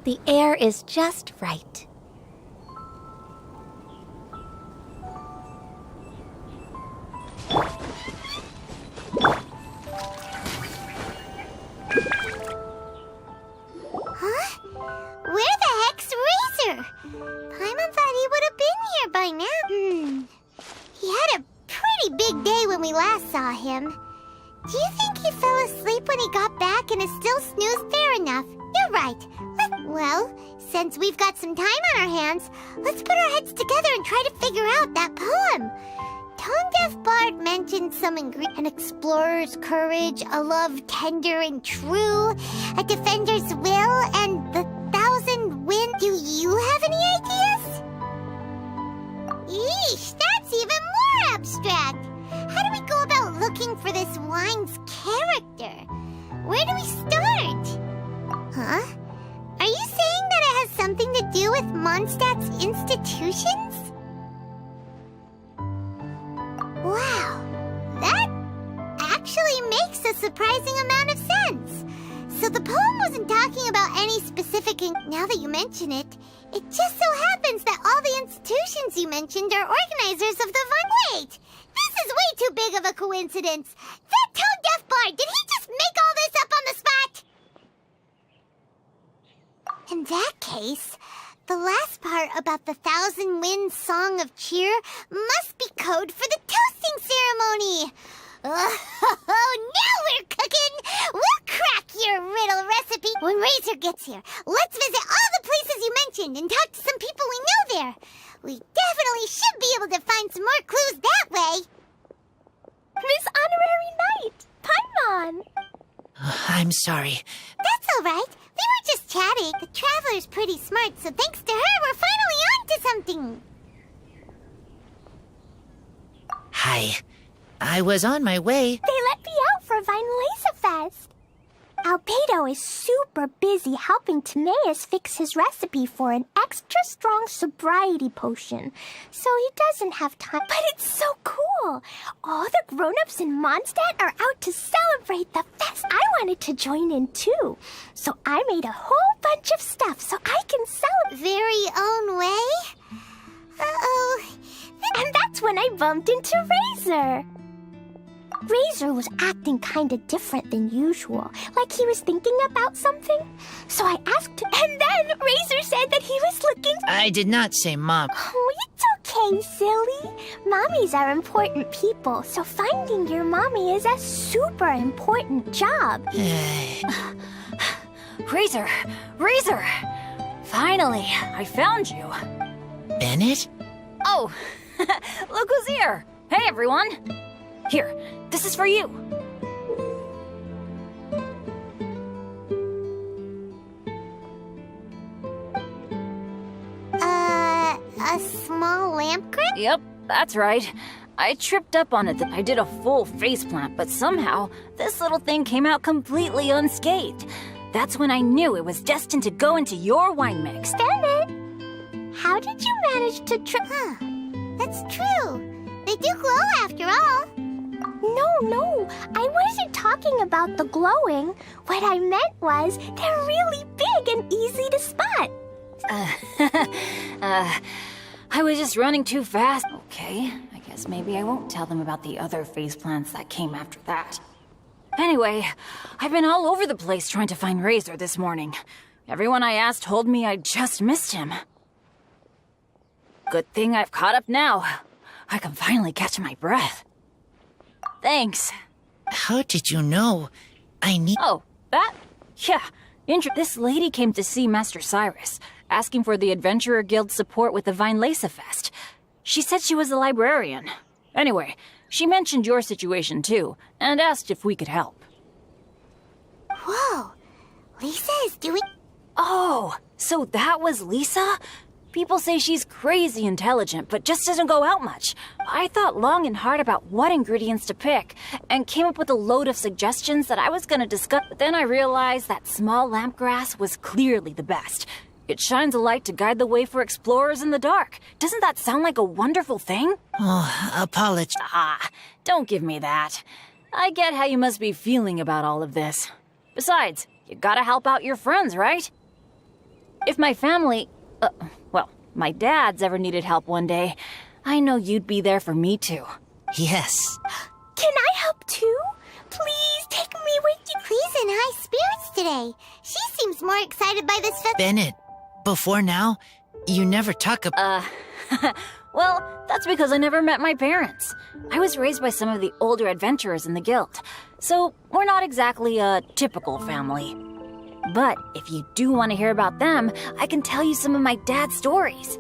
The air is just right. Huh? Where the heck's Razor? Paimon thought he would have been here by now. He had a pretty big day when we last saw him. Do you think he fell asleep when he got back and is still snoozed? Fair enough. You're right. Well, since we've got some time on our hands, let's put our heads together and try to figure out that poem. Tone-deaf Bard mentioned some an explorer's courage, a love tender and true, a defender's will, and the 1,000 winds. Do you have any ideas? Yeesh, that's even more abstract. How do we go about looking for this wine's character? Where do we start? Huh? Are you saying that it has something to do with Mondstadt's institutions? Wow, that actually makes a surprising amount of sense. So the poem wasn't talking about any specific... Now that you mention it, it just so happens that all the institutions you mentioned are organizers of the Wait! This is way too big of a coincidence. That tone-deaf bard, did he just make all this up on the spot? In that case, the last part about the 1,000 Winds Song of Cheer must be code for the toasting ceremony. Oh, now we're cooking! We'll crack your riddle recipe when Razor gets here. Let's visit all the places you mentioned and talk to some people we know there. We definitely should be able to find some more clues that way. Miss Honorary Knight, Paimon! I'm sorry. That's all right. We were just chatting. The Traveler's pretty smart, so thanks to her, we're finally on to something. Hi. I was on my way. They let me out for Weinlesefest. Albedo is super busy helping Timaeus fix his recipe for an extra strong sobriety potion, so he doesn't have time. But it's so cool! All the grown-ups in Mondstadt are out to celebrate the fest. I wanted to join in too, so I made a whole bunch of stuff so I can celebrate. Very own way? Uh-oh. And that's when I bumped into Razor. Razor was acting kinda different than usual, like he was thinking about something. So I asked him, and then Razor said that he was looking... I did not say Mom. Oh, it's okay, silly. Mommies are important people, so finding your mommy is a super important job. Razor! Razor! Finally, I found you. Bennett? Oh, look who's here. Hey, everyone. Here, this is for you. A small lamp grip? Yep, that's right. I tripped up on it. I did a full faceplant, but somehow this little thing came out completely unscathed. That's when I knew it was destined to go into your wine mix. Bennett, how did you manage to trip? Huh, that's true. They do glow after all. No, I wasn't talking about the glowing. What I meant was they're really big and easy to spot. I was just running too fast. Okay, I guess maybe I won't tell them about the other faceplants that came after that. Anyway, I've been all over the place trying to find Razor this morning. Everyone I asked told me I just missed him. Good thing I've caught up now. I can finally catch my breath. Thanks. How did you know? I need... Oh, that? Yeah. This lady came to see Master Cyrus, asking for the Adventurer Guild's support with the Weinlesefest. She said she was a librarian. Anyway, she mentioned your situation too, and asked if we could help. Whoa, Lisa is doing... Oh, so that was Lisa? People say she's crazy intelligent, but just doesn't go out much. I thought long and hard about what ingredients to pick, and came up with a load of suggestions that I was gonna discuss. But then I realized that small lampgrass was clearly the best. It shines a light to guide the way for explorers in the dark. Doesn't that sound like a wonderful thing? Oh, apology. Ah, don't give me that. I get how you must be feeling about all of this. Besides, you gotta help out your friends, right? If my family, my dad's ever needed help one day, I know you'd be there for me too. Yes. Can I help too? Please take me with you. Clee's in high spirits today. She seems more excited by this festival. Bennett, before now, you never talk about... Well, that's because I never met my parents. I was raised by some of the older adventurers in the guild, so we're not exactly a typical family. But if you do want to hear about them, I can tell you some of my dad's stories.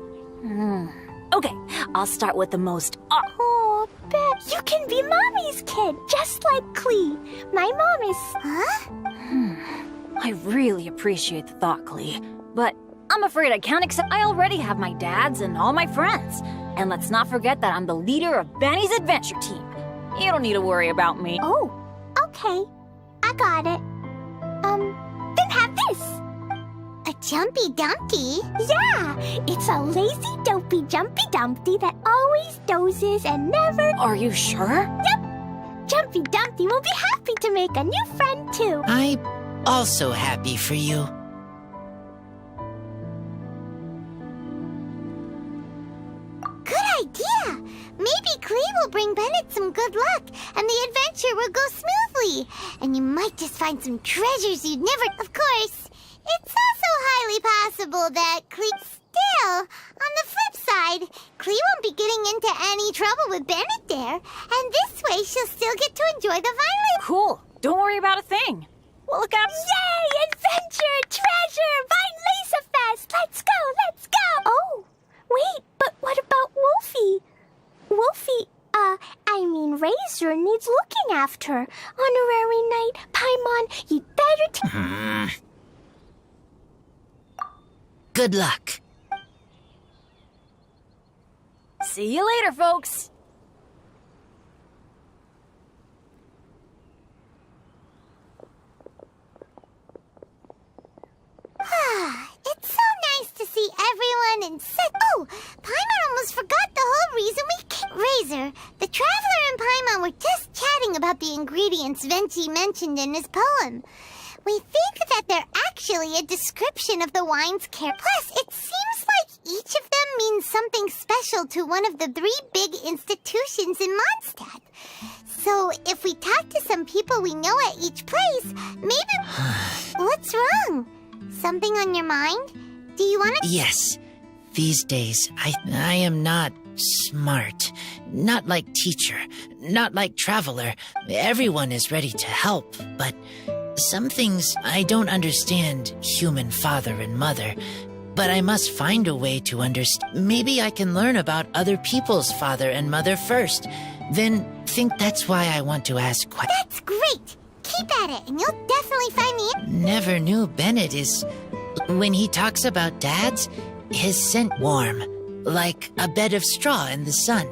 Okay, I'll start with the most... Oh, Bet, you can be Mommy's kid, just like Clee. My mom is... Huh? I really appreciate the thought, Clee, but I'm afraid I can't accept... I already have my dad's and all my friends. And let's not forget that I'm the leader of Benny's adventure team. You don't need to worry about me. Oh, okay. I got it. Then have this. A Jumpy Dumpty? Yeah, it's a lazy, dopey, jumpy Dumpty that always dozes and never... Are you sure? Yep. Jumpy Dumpty will be happy to make a new friend, too. I'm also happy for you. Good idea! Maybe Clee will bring Bennett some good luck, and the adventure will go smoothly. And you might just find some treasures you'd never... Of course, it's also highly possible that Clee... Still, on the flip side, Clee won't be getting into any trouble with Bennett there, and this way she'll still get to enjoy the violin. Cool. Don't worry about a thing. We'll look out... Yay! Adventure! Treasure! Vine Laser Fest! Let's go! Let's go! Oh, wait, but what about Wolfie? Wolfie, Razor needs looking after. Honorary Knight, Paimon, you'd better Good luck. See you later, folks. It's so nice to see everyone and Oh, Paimon almost forgot the whole reason we came. Razor, the Traveler and Paimon were just chatting about the ingredients Venti mentioned in his poem. We think that they're actually a description of the wine's care. Plus, it seems like each of them means something special to one of the 3 big institutions in Mondstadt. So, if we talk to some people we know at each place, maybe... What's wrong? Something on your mind? Do you want to... Yes. These days, I am not smart. Not like teacher. Not like traveler. Everyone is ready to help, but... Some things I don't understand, human father and mother, but I must find a way to understand. Maybe I can learn about other people's father and mother first, then think that's why I want to ask That's great! Keep at it, and you'll definitely find the... Never knew Bennett is... When he talks about dads, his scent warm, like a bed of straw in the sun.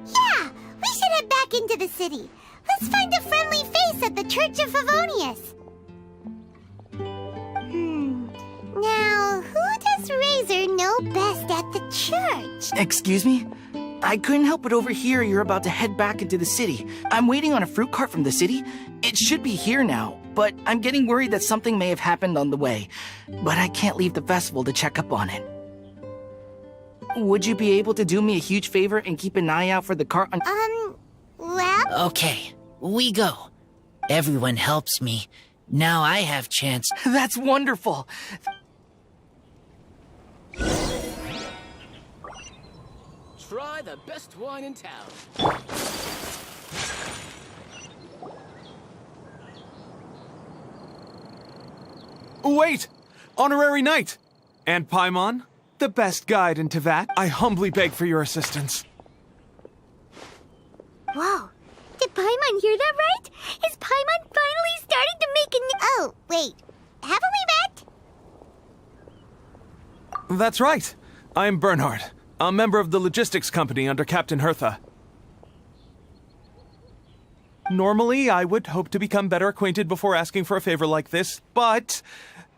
Yeah! We should head back into the city. Let's find a friendly face at the Church of Favonius. Now, who does Razor know best at the church? Excuse me? I couldn't help but overhear you're about to head back into the city. I'm waiting on a fruit cart from the city. It should be here now, but I'm getting worried that something may have happened on the way. But I can't leave the festival to check up on it. Would you be able to do me a huge favor and keep an eye out for the cart on... Well... Okay, we go. Everyone helps me. Now I have chance. That's wonderful! Try the best wine in town. Wait! Honorary Knight! And Paimon, the best guide in Teyvat, I humbly beg for your assistance. Whoa. Did Paimon hear that right? Is Paimon finally starting to make a new... Oh, wait. Haven't we met? That's right. I am Bernhard, a member of the logistics company under Captain Hertha. Normally, I would hope to become better acquainted before asking for a favor like this, but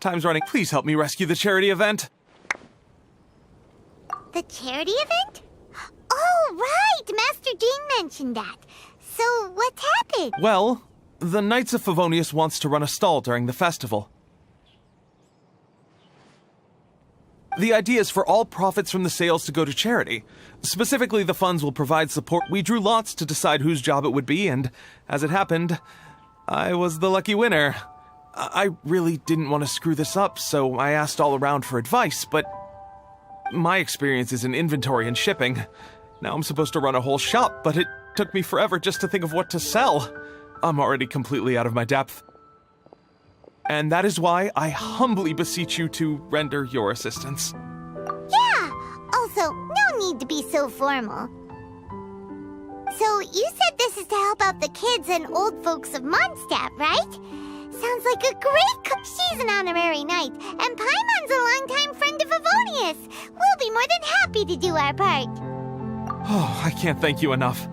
time's running. Please help me rescue the charity event. The charity event? Oh, right! Master Jean mentioned that. So, what's happened? Well, the Knights of Favonius wants to run a stall during the festival. The idea is for all profits from the sales to go to charity. Specifically, the funds will provide support. We drew lots to decide whose job it would be, and as it happened, I was the lucky winner. I really didn't want to screw this up, so I asked all around for advice, but my experience is in inventory and shipping. Now I'm supposed to run a whole shop, but it took me forever just to think of what to sell. I'm already completely out of my depth. And that is why I humbly beseech you to render your assistance. Yeah! Also, no need to be so formal. So, you said this is to help out the kids and old folks of Mondstadt, right? Sounds like a great She's an honorary knight, and Paimon's a longtime friend of Favonius. We'll be more than happy to do our part. Oh, I can't thank you enough.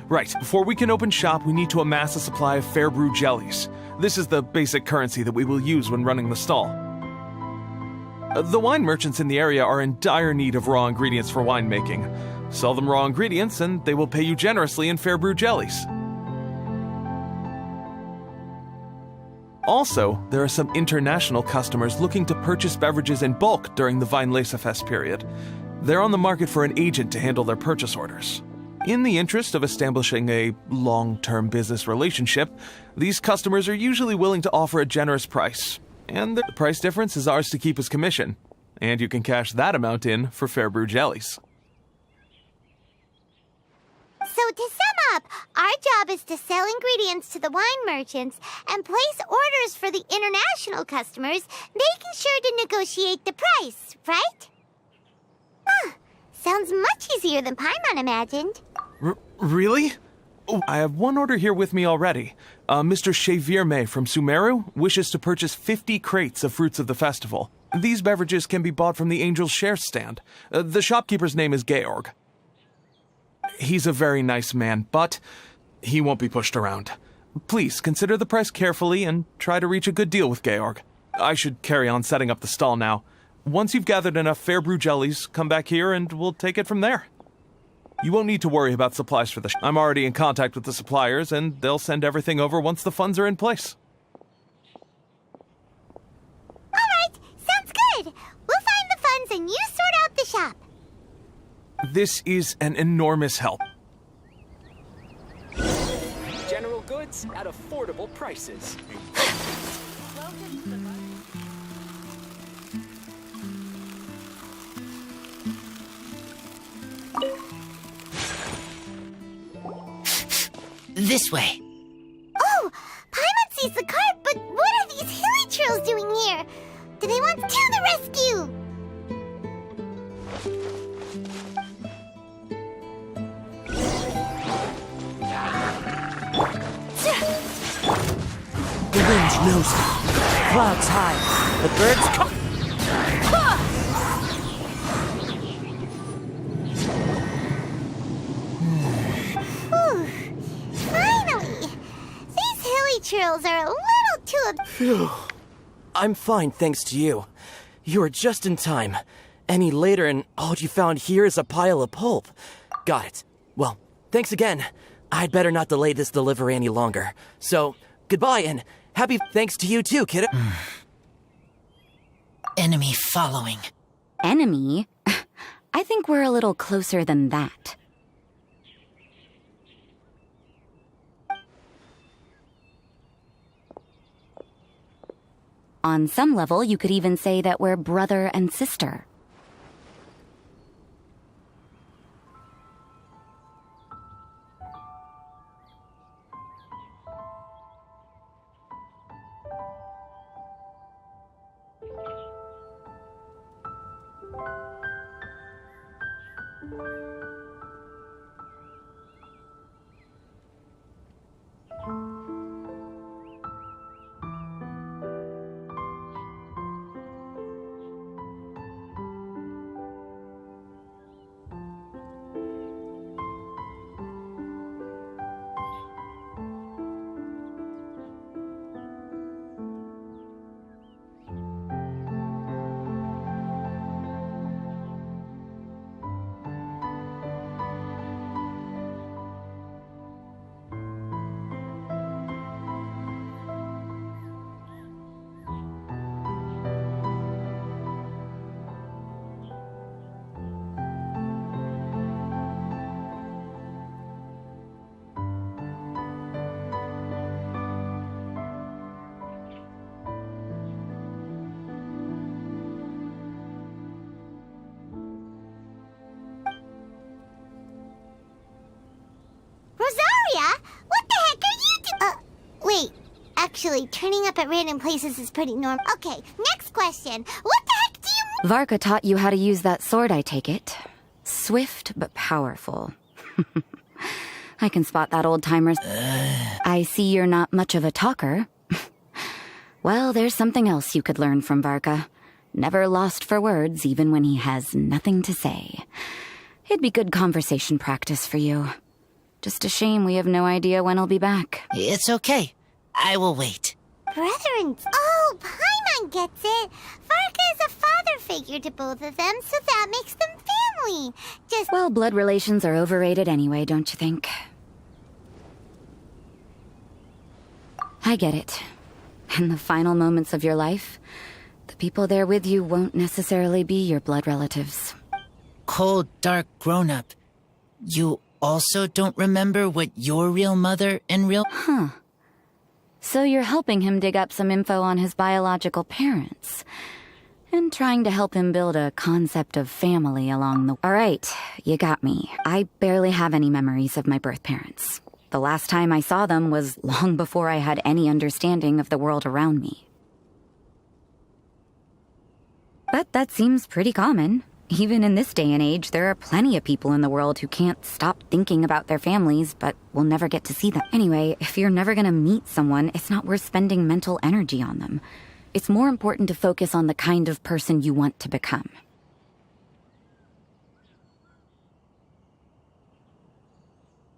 Right, before we can open shop, we need to amass a supply of fair brew jellies. This is the basic currency that we will use when running the stall. The wine merchants in the area are in dire need of raw ingredients for winemaking. Sell them raw ingredients and they will pay you generously in fair brew jellies. Also, there are some international customers looking to purchase beverages in bulk during the Weinlesefest period. They're on the market for an agent to handle their purchase orders. In the interest of establishing a long-term business relationship, these customers are usually willing to offer a generous price, and the price difference is ours to keep as commission, and you can cash that amount in for fair brew jellies. So to sum up, our job is to sell ingredients to the wine merchants and place orders for the international customers, making sure to negotiate the price, right? Huh. Sounds much easier than Paimon imagined. Really? Oh, I have one order here with me already. Mr. Chevirme from Sumeru wishes to purchase 50 crates of fruits of the festival. These beverages can be bought from the Angel's Share stand. The shopkeeper's name is Georg. He's a very nice man, but he won't be pushed around. Please consider the price carefully and try to reach a good deal with Georg. I should carry on setting up the stall now. Once you've gathered enough fair brew jellies, come back here and we'll take it from there. You won't need to worry about supplies for the I'm already in contact with the suppliers, and they'll send everything over once the funds are in place. All right, sounds good. We'll find the funds and you sort out the shop. This is an enormous help. General goods at affordable prices. This way. Oh, Paimon sees the cart, but what are these hilly trolls doing here? Do they want to the rescue? The wind knows it. Clouds high. The birds come. Finally! These hilly trolls are a little too... I'm fine, thanks to you. You are just in time. Any later and all you found here is a pile of pulp. Got it. Well, thanks again. I'd better not delay this delivery any longer. So, goodbye and happy thanks to you too, kiddo. Enemy following. Enemy? I think we're a little closer than that. On some level, you could even say that we're brother and sister. Actually, turning up at random places is pretty normal. Okay, next question. What the heck do you... Varka taught you how to use that sword, I take it. Swift but powerful. I can spot that old-timer's... I see you're not much of a talker. Well, there's something else you could learn from Varka. Never lost for words, even when he has nothing to say. It'd be good conversation practice for you. Just a shame we have no idea when he'll be back. It's okay. I will wait. Brother and... Oh, Paimon gets it. Varka is a father figure to both of them, so that makes them family. Just... Well, blood relations are overrated anyway, don't you think? I get it. In the final moments of your life, the people there with you won't necessarily be your blood relatives. Cold, dark grown-up. You also don't remember what your real mother and real... Huh. So you're helping him dig up some info on his biological parents. And trying to help him build a concept of family along the... Alright, you got me. I barely have any memories of my birth parents. The last time I saw them was long before I had any understanding of the world around me. But that seems pretty common. Even in this day and age, there are plenty of people in the world who can't stop thinking about their families, but will never get to see them. Anyway, if you're never gonna meet someone, it's not worth spending mental energy on them. It's more important to focus on the kind of person you want to become.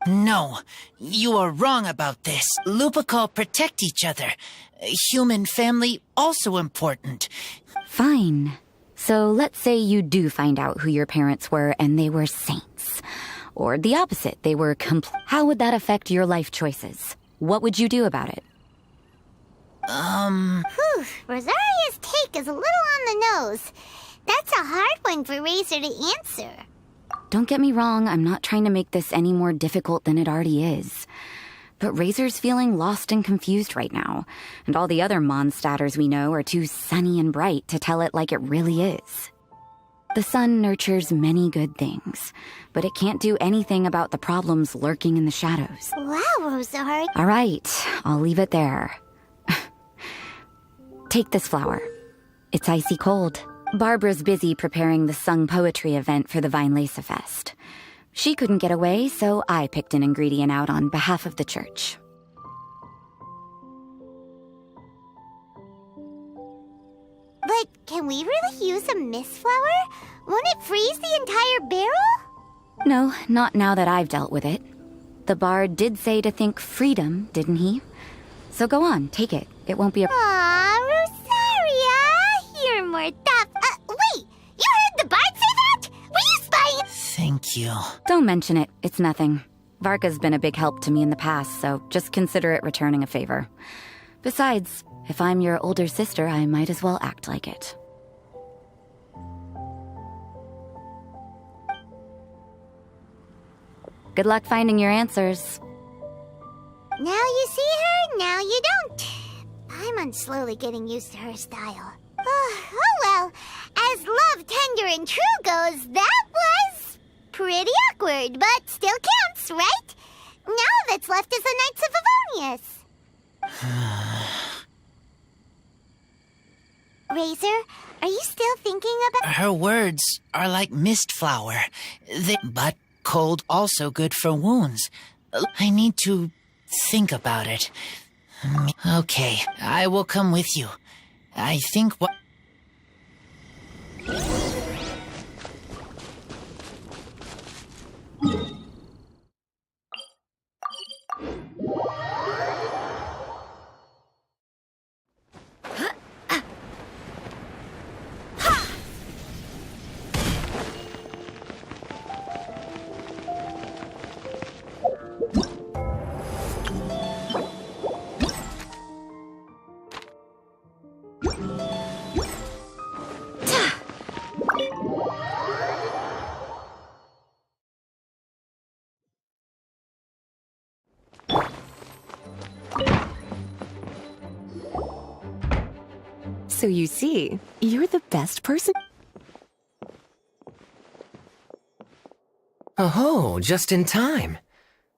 No, you are wrong about this. Lupical protect each other. Human family also important. Fine. So let's say you do find out who your parents were and they were saints. Or the opposite, they were How would that affect your life choices? What would you do about it? Rosaria's take is a little on the nose. That's a hard one for Razor to answer. Don't get me wrong, I'm not trying to make this any more difficult than it already is. But Razor's feeling lost and confused right now, and all the other Mondstadters we know are too sunny and bright to tell it like it really is. The sun nurtures many good things, but it can't do anything about the problems lurking in the shadows. Wow, Rosaria. All right, I'll leave it there. Take this flower. It's icy cold. Barbara's busy preparing the sung poetry event for the Weinlese Fest. She couldn't get away, so I picked an ingredient out on behalf of the church. But can we really use a mist flower? Won't it freeze the entire barrel? No, not now that I've dealt with it. The bard did say to think freedom, didn't he? So go on, take it. It won't be a... Aw, Rosaria! You're more tough. Wait! You heard the bard say that? Were you spying? Thank you. Don't mention it. It's nothing. Varka's been a big help to me in the past, so just consider it returning a favor. Besides, if I'm your older sister, I might as well act like it. Good luck finding your answers. Now you see her, now you don't. I'm slowly getting used to her style. Oh well, as love, tender, and true goes, that was pretty awkward, but still counts, right? Now all that's left is the Knights of Favonius. Razor, are you still thinking about... Her words are like mist flower. But cold also good for wounds. I need to think about it. Okay, I will come with you. I think what... So you see, you're the best person. Oh, just in time.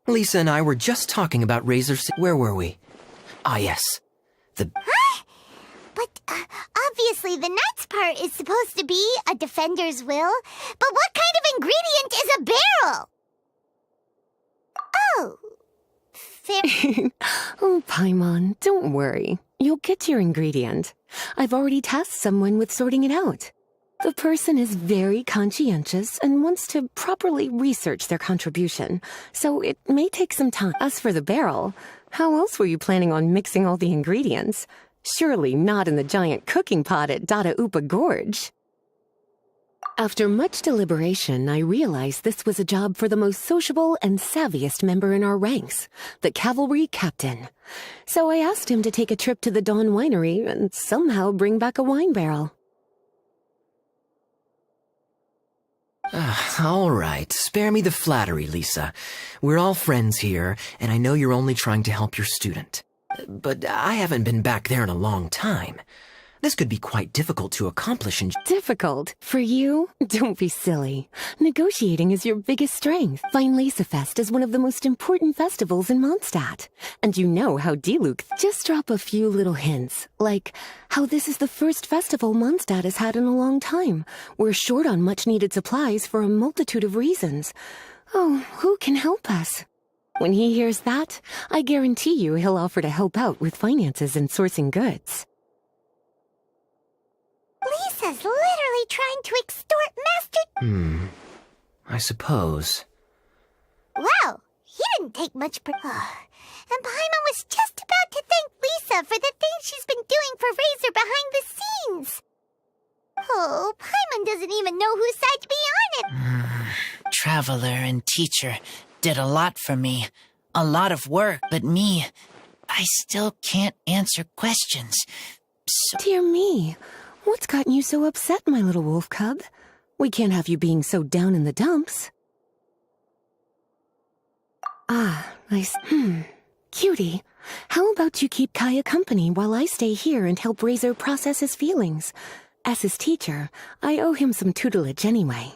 Lisa and I were just talking about Razor. Where were we? Ah, yes. But obviously the Knights part is supposed to be a defender's will. But what kind of ingredient is a barrel? Oh, fair. Oh, Paimon, don't worry. You'll get your ingredient. I've already tasked someone with sorting it out. The person is very conscientious and wants to properly research their contribution, so it may take some time. As for the barrel, how else were you planning on mixing all the ingredients? Surely not in the giant cooking pot at Dada Upa Gorge. After much deliberation, I realized this was a job for the most sociable and savviest member in our ranks, the cavalry captain. So I asked him to take a trip to the Dawn Winery and somehow bring back a wine barrel. All right, spare me the flattery, Lisa. We're all friends here, and I know you're only trying to help your student. But I haven't been back there in a long time. This could be quite difficult to accomplish and— Difficult? For you? Don't be silly. Negotiating is your biggest strength. Weinlesefest is one of the most important festivals in Mondstadt. And you know how Diluc— Just drop a few little hints, like how this is the first festival Mondstadt has had in a long time. We're short on much-needed supplies for a multitude of reasons. Oh, who can help us? When he hears that, I guarantee you he'll offer to help out with finances and sourcing goods. Lisa's literally trying to extort Master... I suppose. Wow, he didn't take much And Paimon was just about to thank Lisa for the things she's been doing for Razor behind the scenes. Oh, Paimon doesn't even know whose side to be on it. Traveler and teacher did a lot for me. A lot of work, but me, I still can't answer questions. So— Dear me, what's gotten you so upset, my little wolf cub? We can't have you being so down in the dumps. Cutie, how about you keep Kaya company while I stay here and help Razor process his feelings? As his teacher, I owe him some tutelage anyway.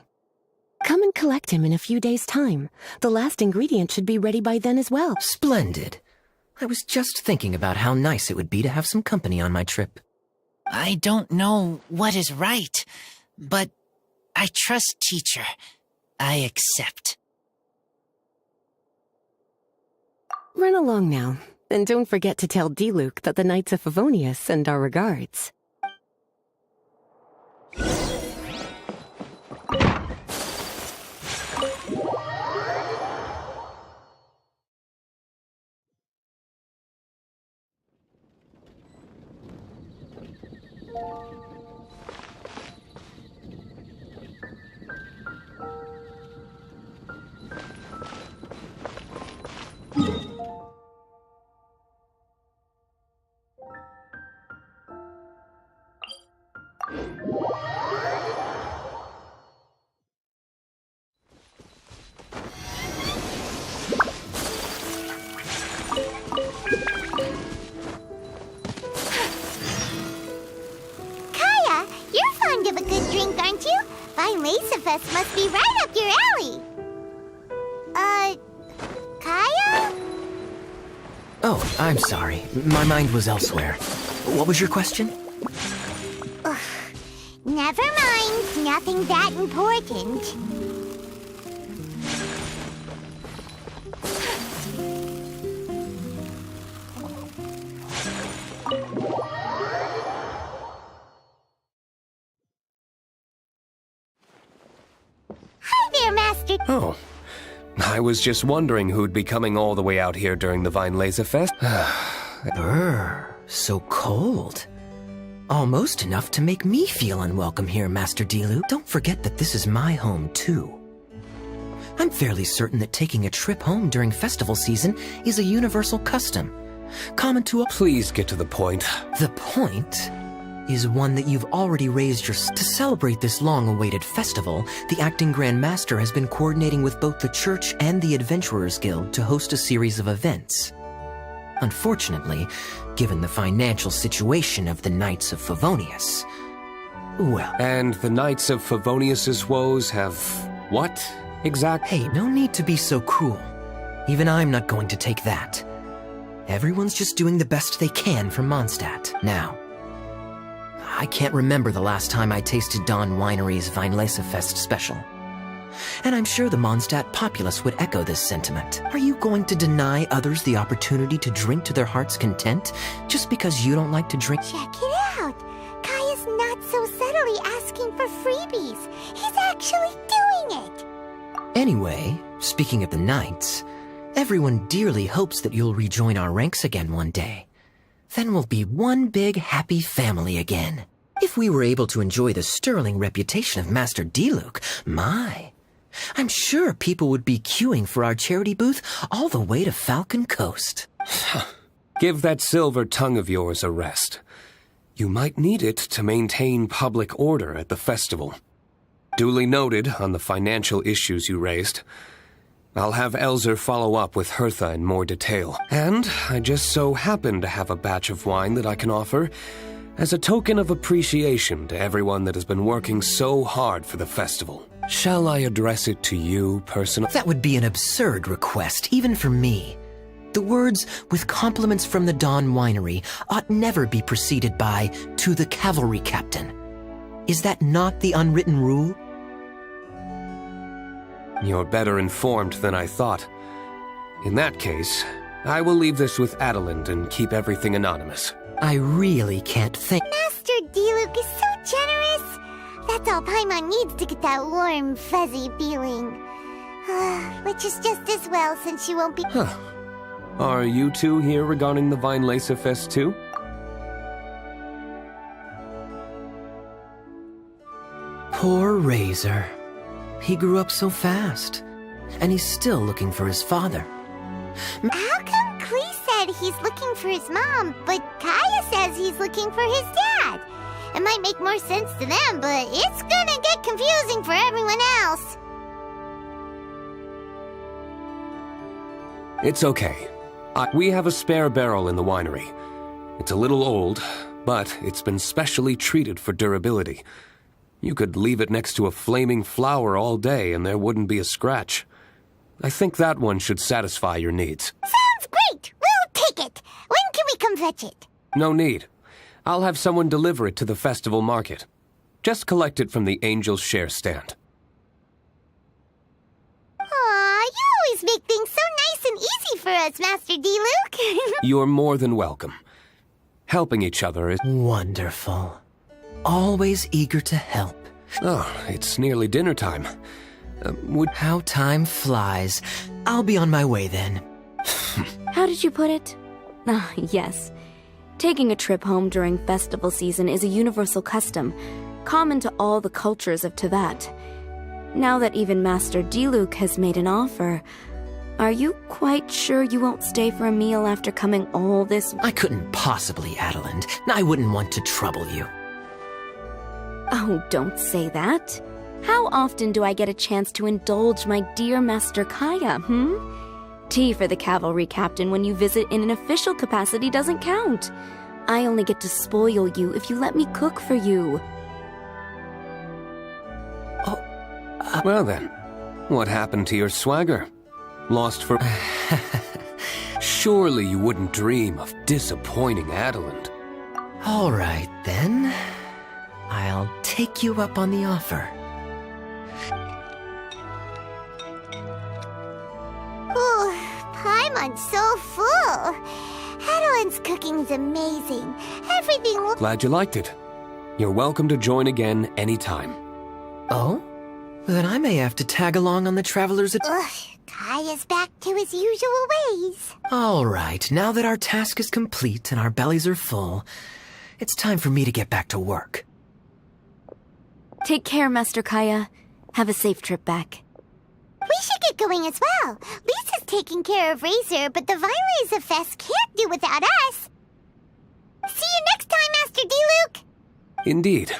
Come and collect him in a few days' time. The last ingredient should be ready by then as well. Splendid. I was just thinking about how nice it would be to have some company on my trip. I don't know what is right, but I trust teacher. I accept. Run along now, and don't forget to tell Diluc that the Knights of Favonius send our regards. Of a good drink, aren't you? Weinlesefest must be right up your alley. Kaya? Oh, I'm sorry. My mind was elsewhere. What was your question? Ugh. Never mind. Nothing that important. Master. Oh, I was just wondering who'd be coming all the way out here during the Weinlesefest. Brr, so cold. Almost enough to make me feel unwelcome here, Master Diluc. Don't forget that this is my home, too. I'm fairly certain that taking a trip home during festival season is a universal custom. Common to all— Please get to the point. The point is one that you've already raised your— To celebrate this long-awaited festival, the Acting Grand Master has been coordinating with both the Church and the Adventurers Guild to host a series of events. Unfortunately, given the financial situation of the Knights of Favonius, well— And the Knights of Favonius's woes have what, exactly? Hey, no need to be so cruel. Even I'm not going to take that. Everyone's just doing the best they can for Mondstadt now. I can't remember the last time I tasted Dawn Winery's Weinlesefest special. And I'm sure the Mondstadt populace would echo this sentiment. Are you going to deny others the opportunity to drink to their heart's content just because you don't like to drink? Check it out. Kaya's not so subtly asking for freebies. He's actually doing it. Anyway, speaking of the Knights, everyone dearly hopes that you'll rejoin our ranks again one day. Then we'll be one big happy family again. If we were able to enjoy the sterling reputation of Master Diluc, I'm sure people would be queuing for our charity booth all the way to Falcon Coast. Give that silver tongue of yours a rest. You might need it to maintain public order at the festival. Duly noted on the financial issues you raised. I'll have Elzer follow up with Hertha in more detail. And I just so happen to have a batch of wine that I can offer as a token of appreciation to everyone that has been working so hard for the festival. Shall I address it to you personally? That would be an absurd request, even for me. The words, "with compliments from the Dawn Winery," ought never be preceded by, "to the cavalry captain." Is that not the unwritten rule? You're better informed than I thought. In that case, I will leave this with Adelind and keep everything anonymous. I really can't think. Master Diluc is so generous. That's all Paimon needs to get that warm, fuzzy feeling. Which is just as well since you won't be... Huh. Are you two here regarding the Weinlesefest too? Poor Razor. He grew up so fast, and he's still looking for his father. How come Klee said he's looking for his mom, but Kaya says he's looking for his dad? It might make more sense to them, but it's gonna get confusing for everyone else. It's okay. We have a spare barrel in the winery. It's a little old, but it's been specially treated for durability. You could leave it next to a flaming flower all day and there wouldn't be a scratch. I think that one should satisfy your needs. Sounds great! We'll take it! When can we come fetch it? No need. I'll have someone deliver it to the festival market. Just collect it from the Angel's Share stand. Aw, you always make things so nice and easy for us, Master Diluc. You're more than welcome. Helping each other is... Wonderful. Always eager to help. Oh, it's nearly dinner time. How time flies. I'll be on my way then. How did you put it? Ah, yes. Taking a trip home during festival season is a universal custom, common to all the cultures of Teyvat. Now that even Master Diluc has made an offer, are you quite sure you won't stay for a meal after coming all this? I couldn't possibly, Adelind. I wouldn't want to trouble you. Oh, don't say that. How often do I get a chance to indulge my dear Master Kaya, Tea for the cavalry captain when you visit in an official capacity doesn't count. I only get to spoil you if you let me cook for you. Well then, what happened to your swagger? Lost for... Surely you wouldn't dream of disappointing Adelind. All right, then. I'll take you up on the offer. Ooh, Paimon's so full. Adelind's cooking's amazing. Everything will... Glad you liked it. You're welcome to join again anytime. Oh? Then I may have to tag along on the Traveler's... Ugh, Kaya's back to his usual ways. All right, now that our task is complete and our bellies are full, it's time for me to get back to work. Take care, Master Kaya. Have a safe trip back. We should get going as well. Lisa's taking care of Razor, but the Weinlesefest can't do without us. See you next time, Master Diluc. Indeed.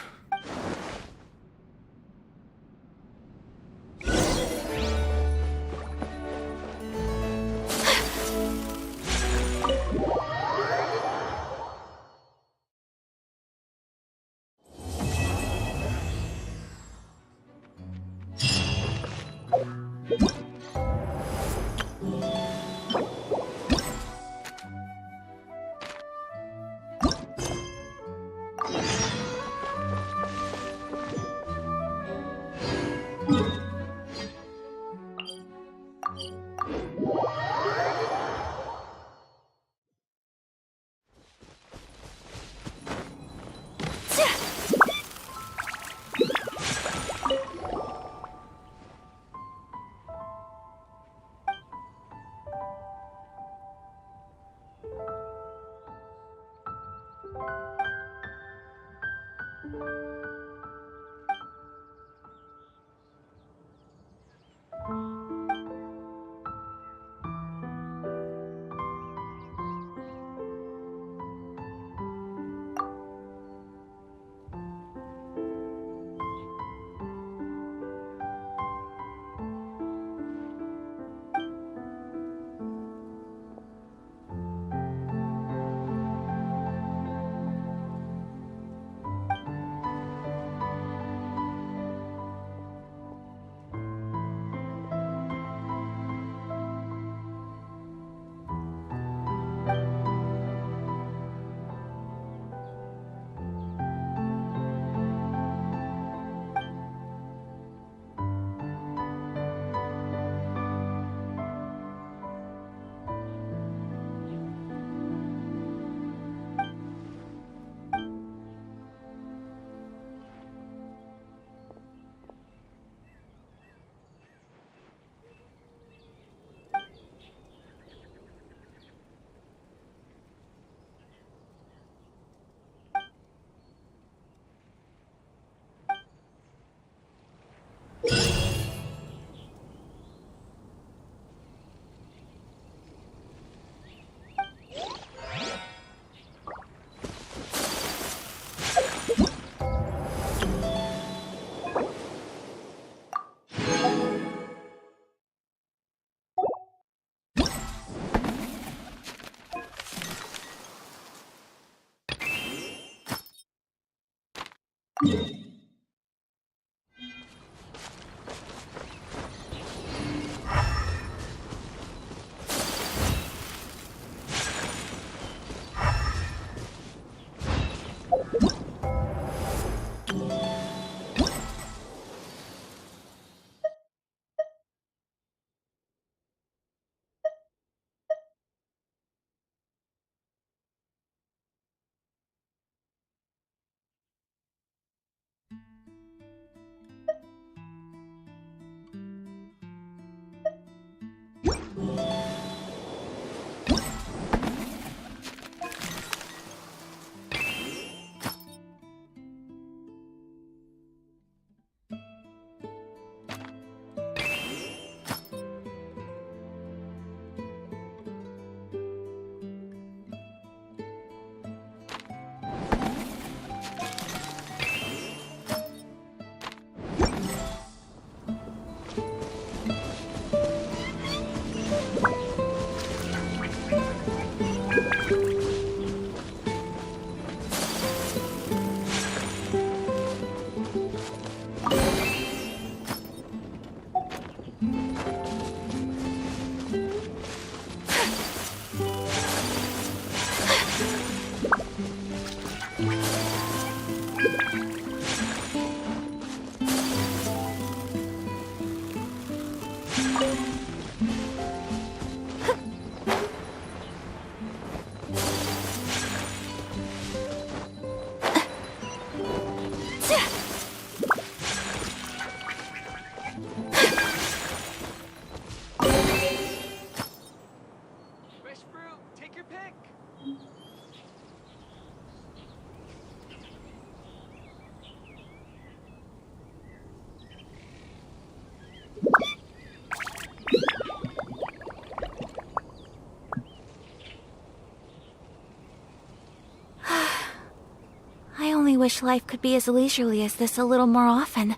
I only wish life could be as leisurely as this a little more often.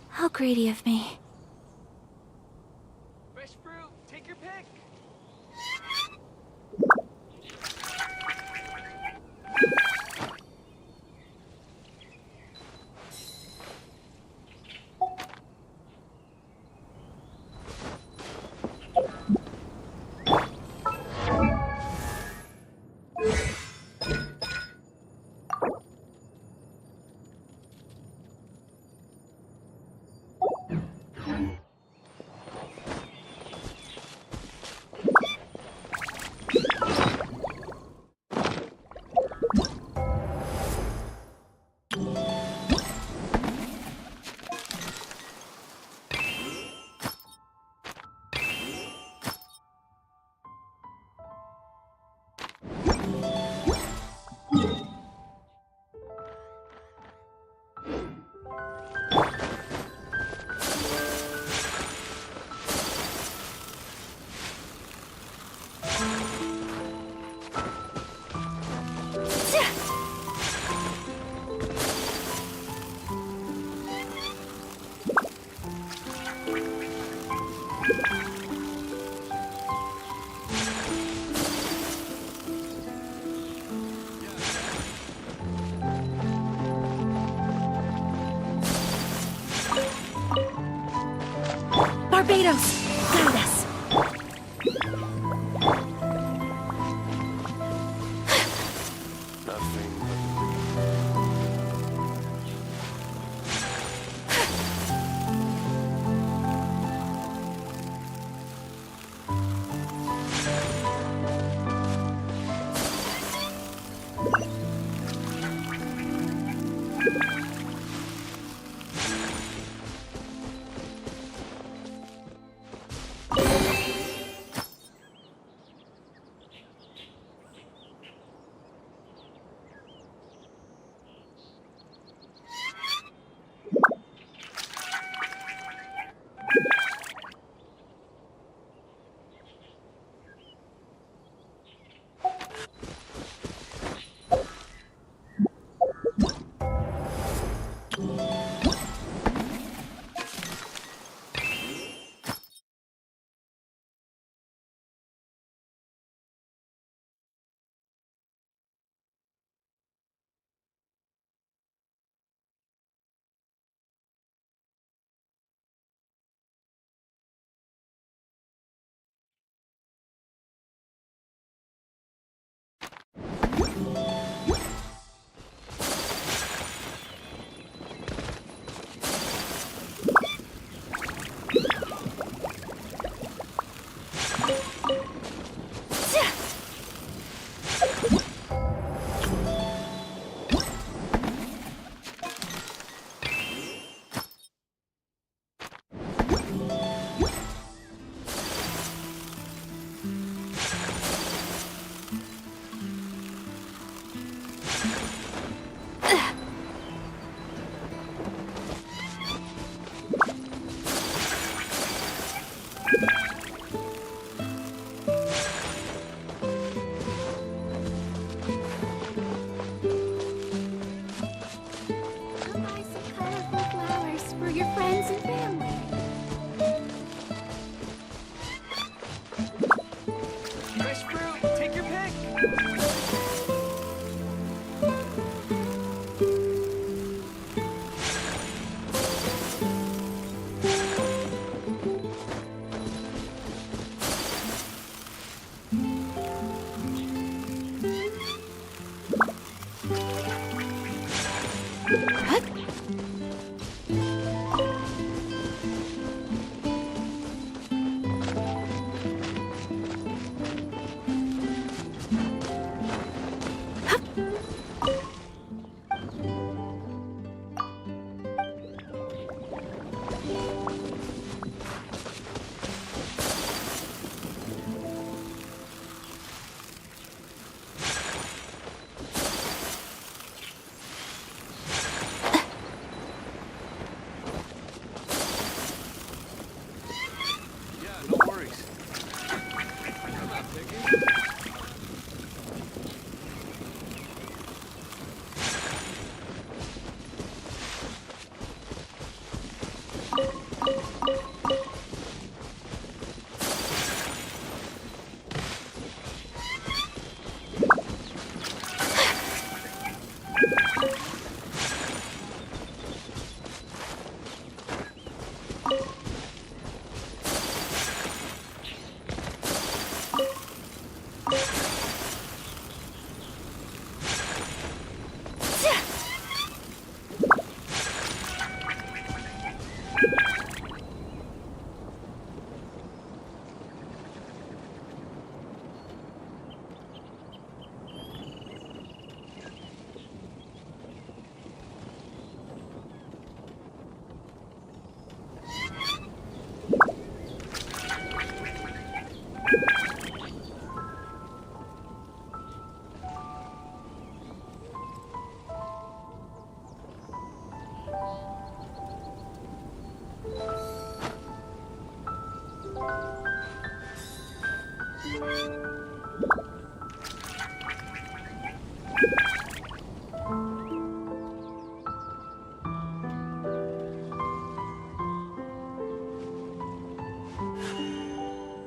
How greedy of me. Fresh fruit, take your pick. Barbados! Guide us!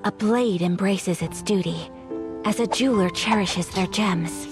A blade embraces its duty, as a jeweler cherishes their gems.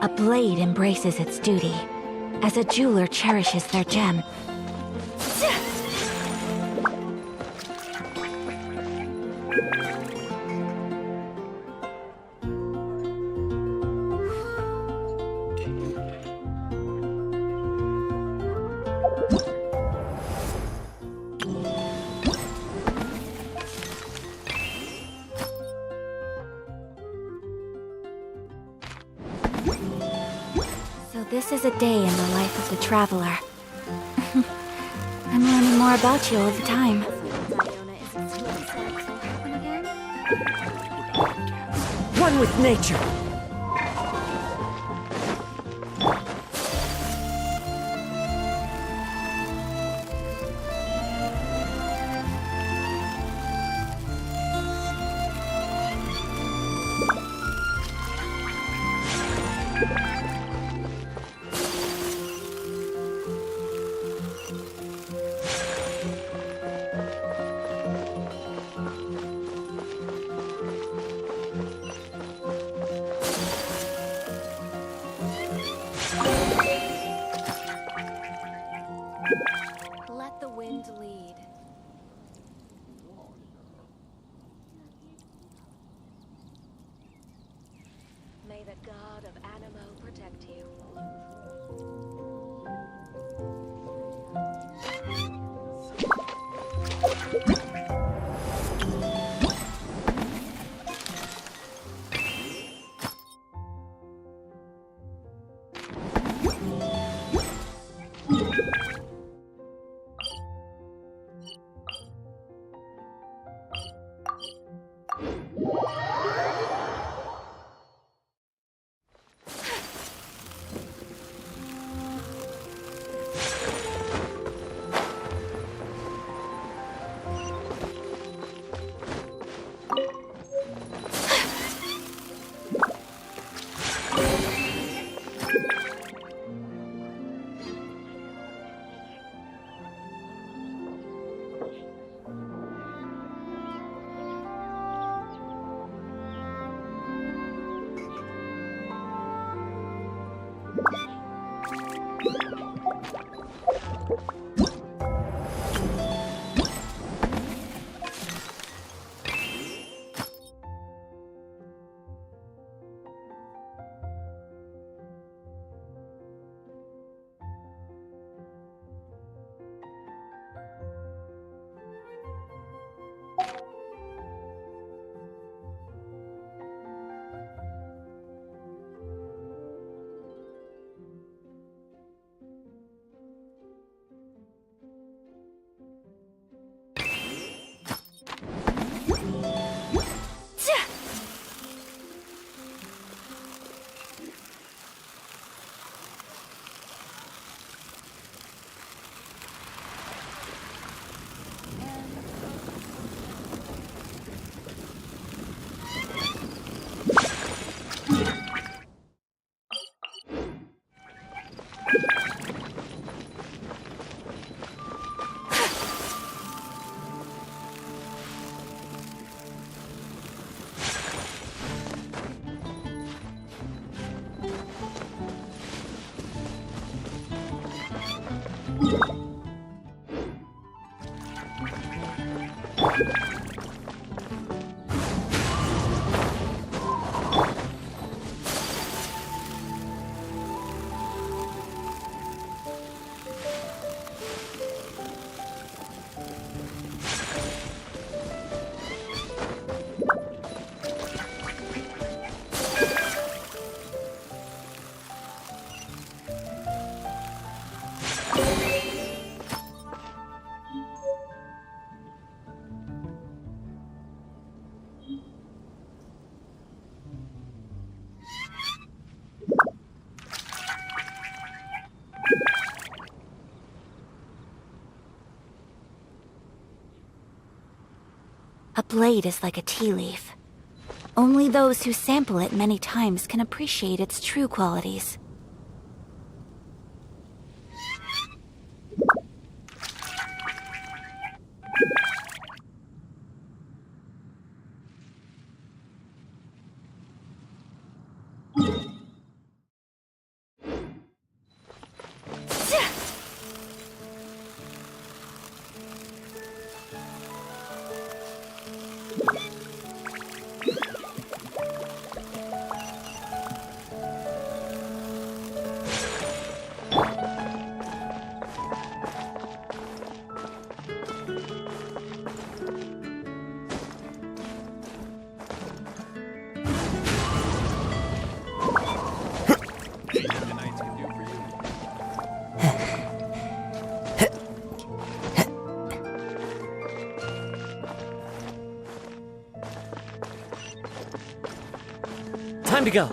A blade embraces its duty, as a jeweler cherishes their gem. So this is a day in the life of the traveler. I'm learning more about you all the time. One with nature. Let the wind A blade is like a tea leaf. Only those who sample it many times can appreciate its true qualities. Time to go.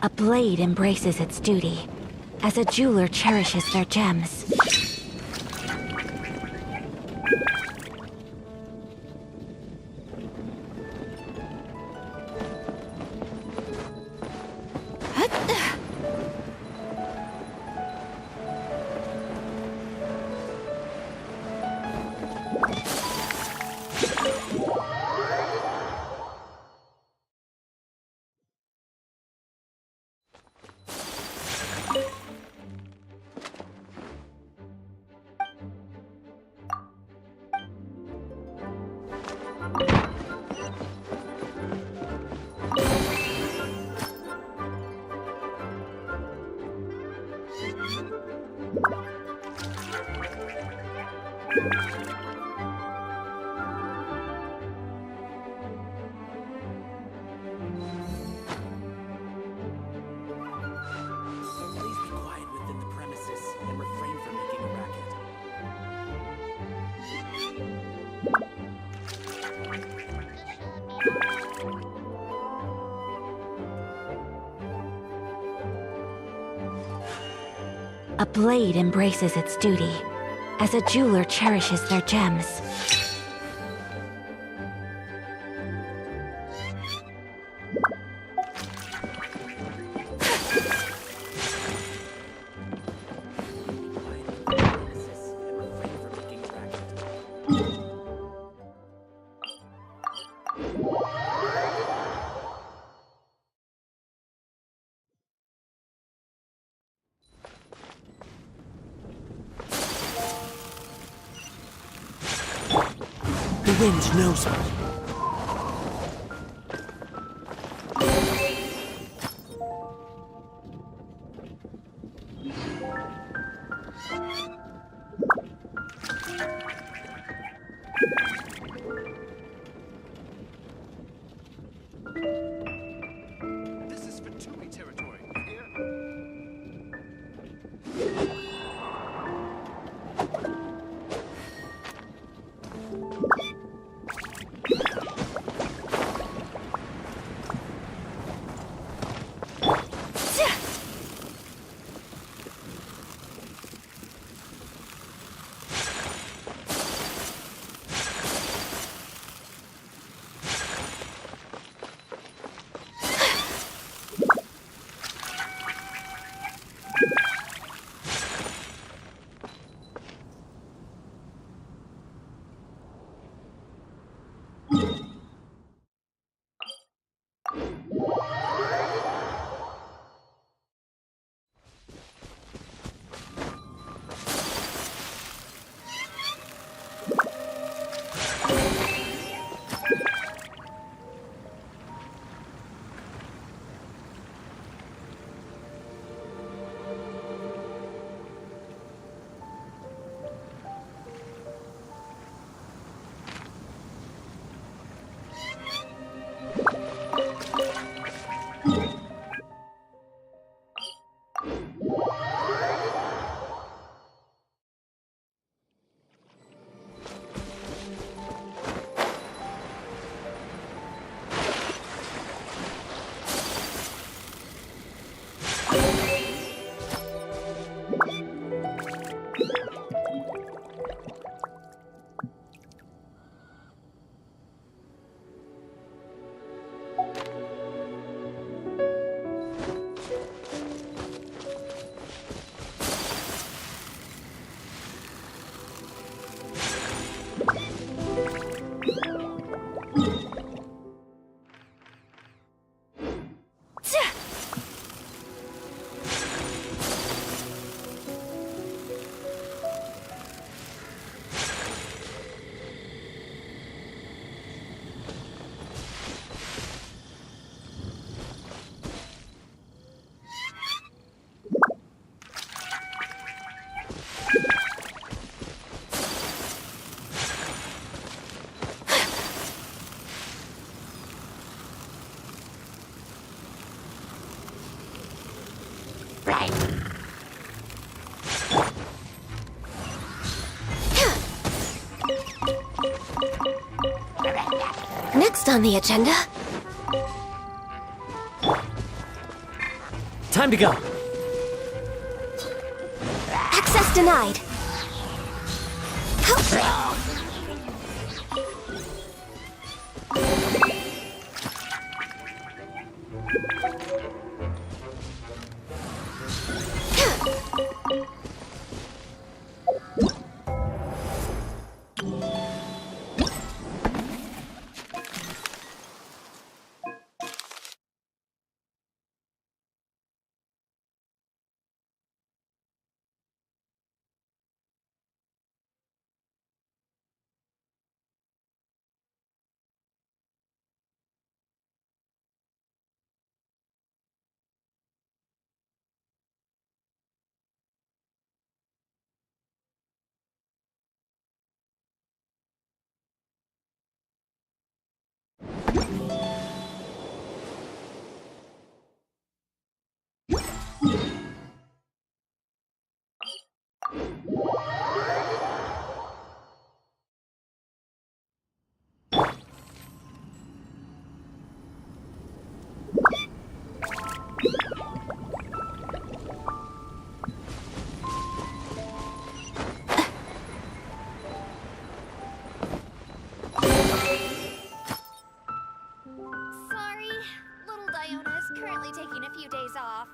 A blade embraces its duty, as a jeweler cherishes their gems. Please be quiet within the premises and refrain from making a racket. A blade embraces its duty, as a jeweler cherishes their gems. The wind knows me. This is Fatui territory. Here. Next on the agenda. Time to go. Access denied. few days off.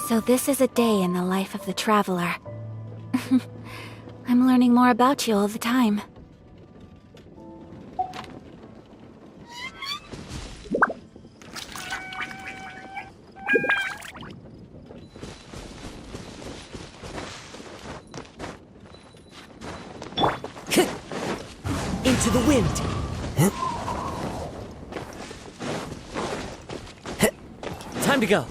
So this is a day in the life of the traveler. I'm learning more about you all the time. Into the wind! Time to go!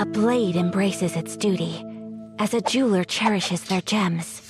A blade embraces its duty, as a jeweler cherishes their gems.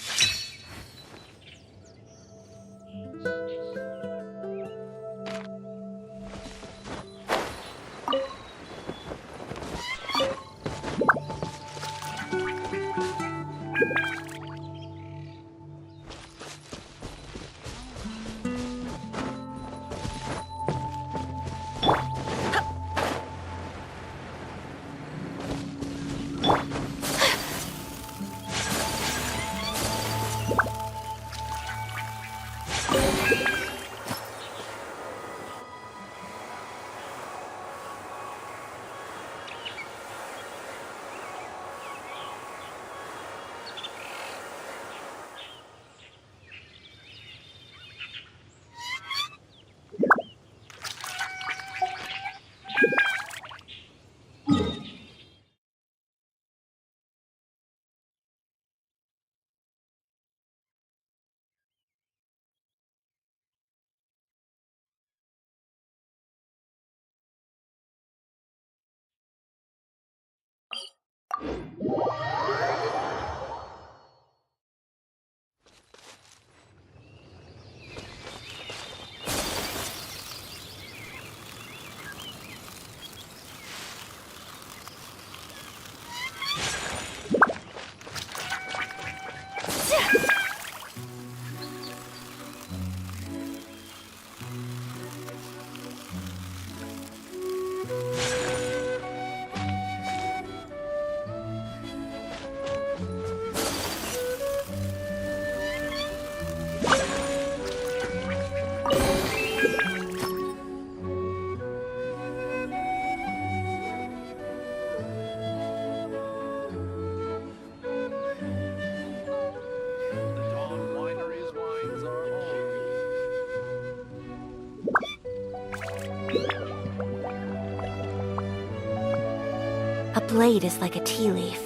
A blade is like a tea leaf.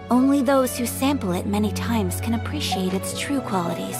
Only those who sample it many times can appreciate its true qualities.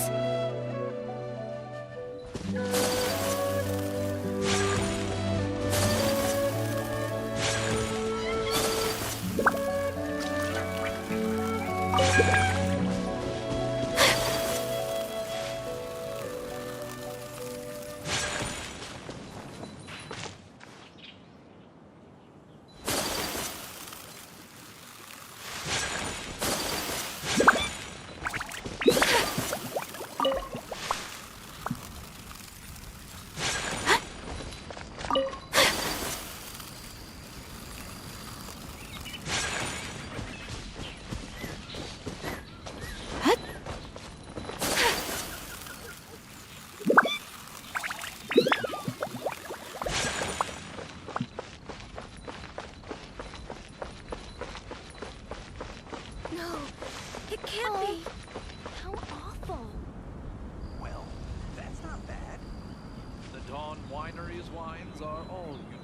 various wines are all unique.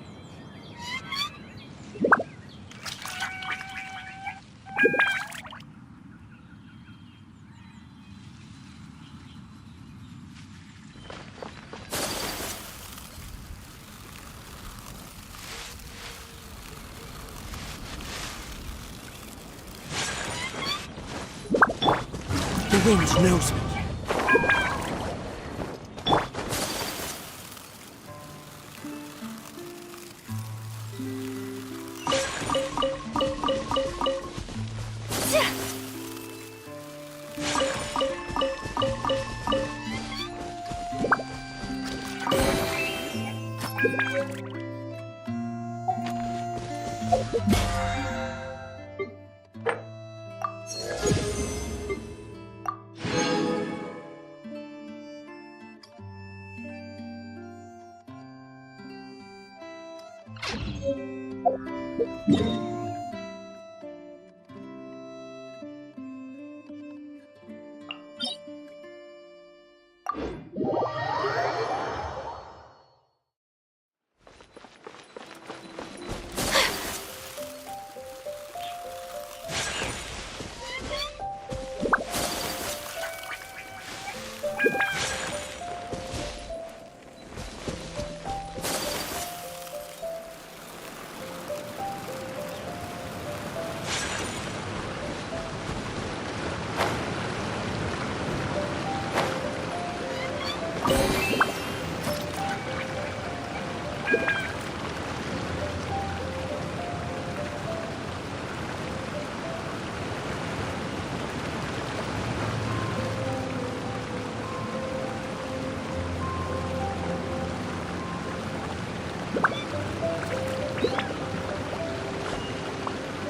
The wind knows me.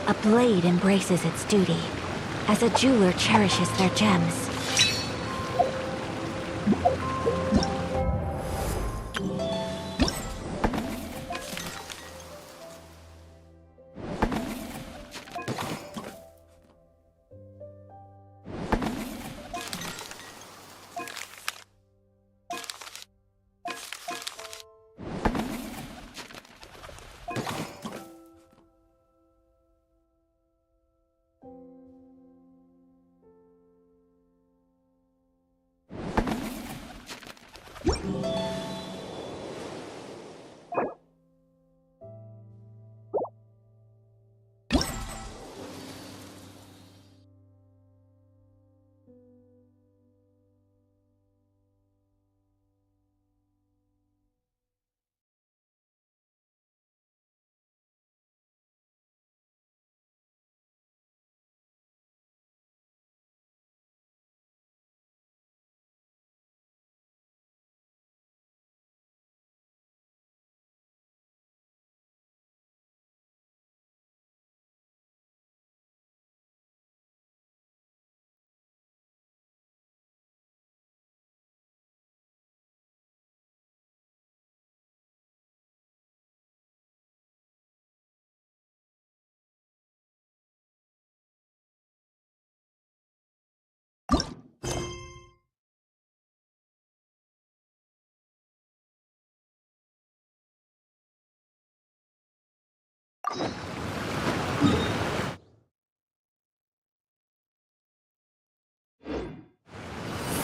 A blade embraces its duty, as a jeweler cherishes their gems.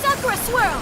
Sakura Swirl!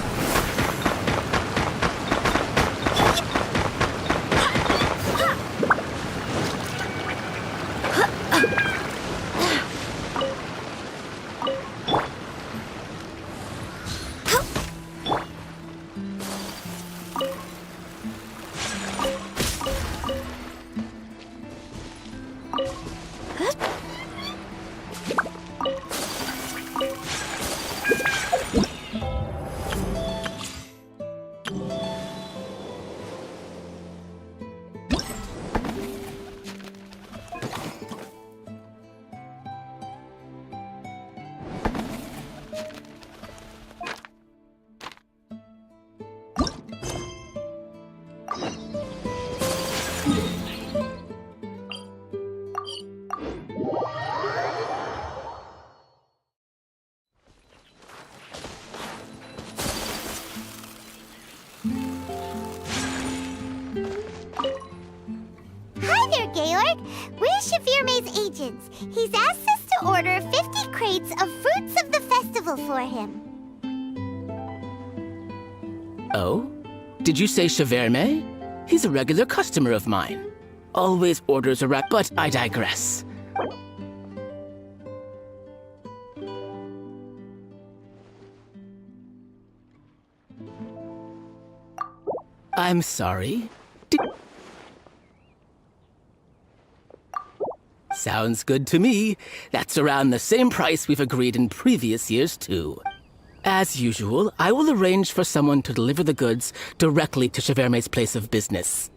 we're Shavirme's agents. He's asked us to order 50 crates of fruits of the festival for him. Oh? Did you say Shavirme? He's a regular customer of mine. Always orders a wrap, but I digress. I'm sorry. Sounds good to me. That's around the same price we've agreed in previous years, too. As usual, I will arrange for someone to deliver the goods directly to Shavirme's place of business.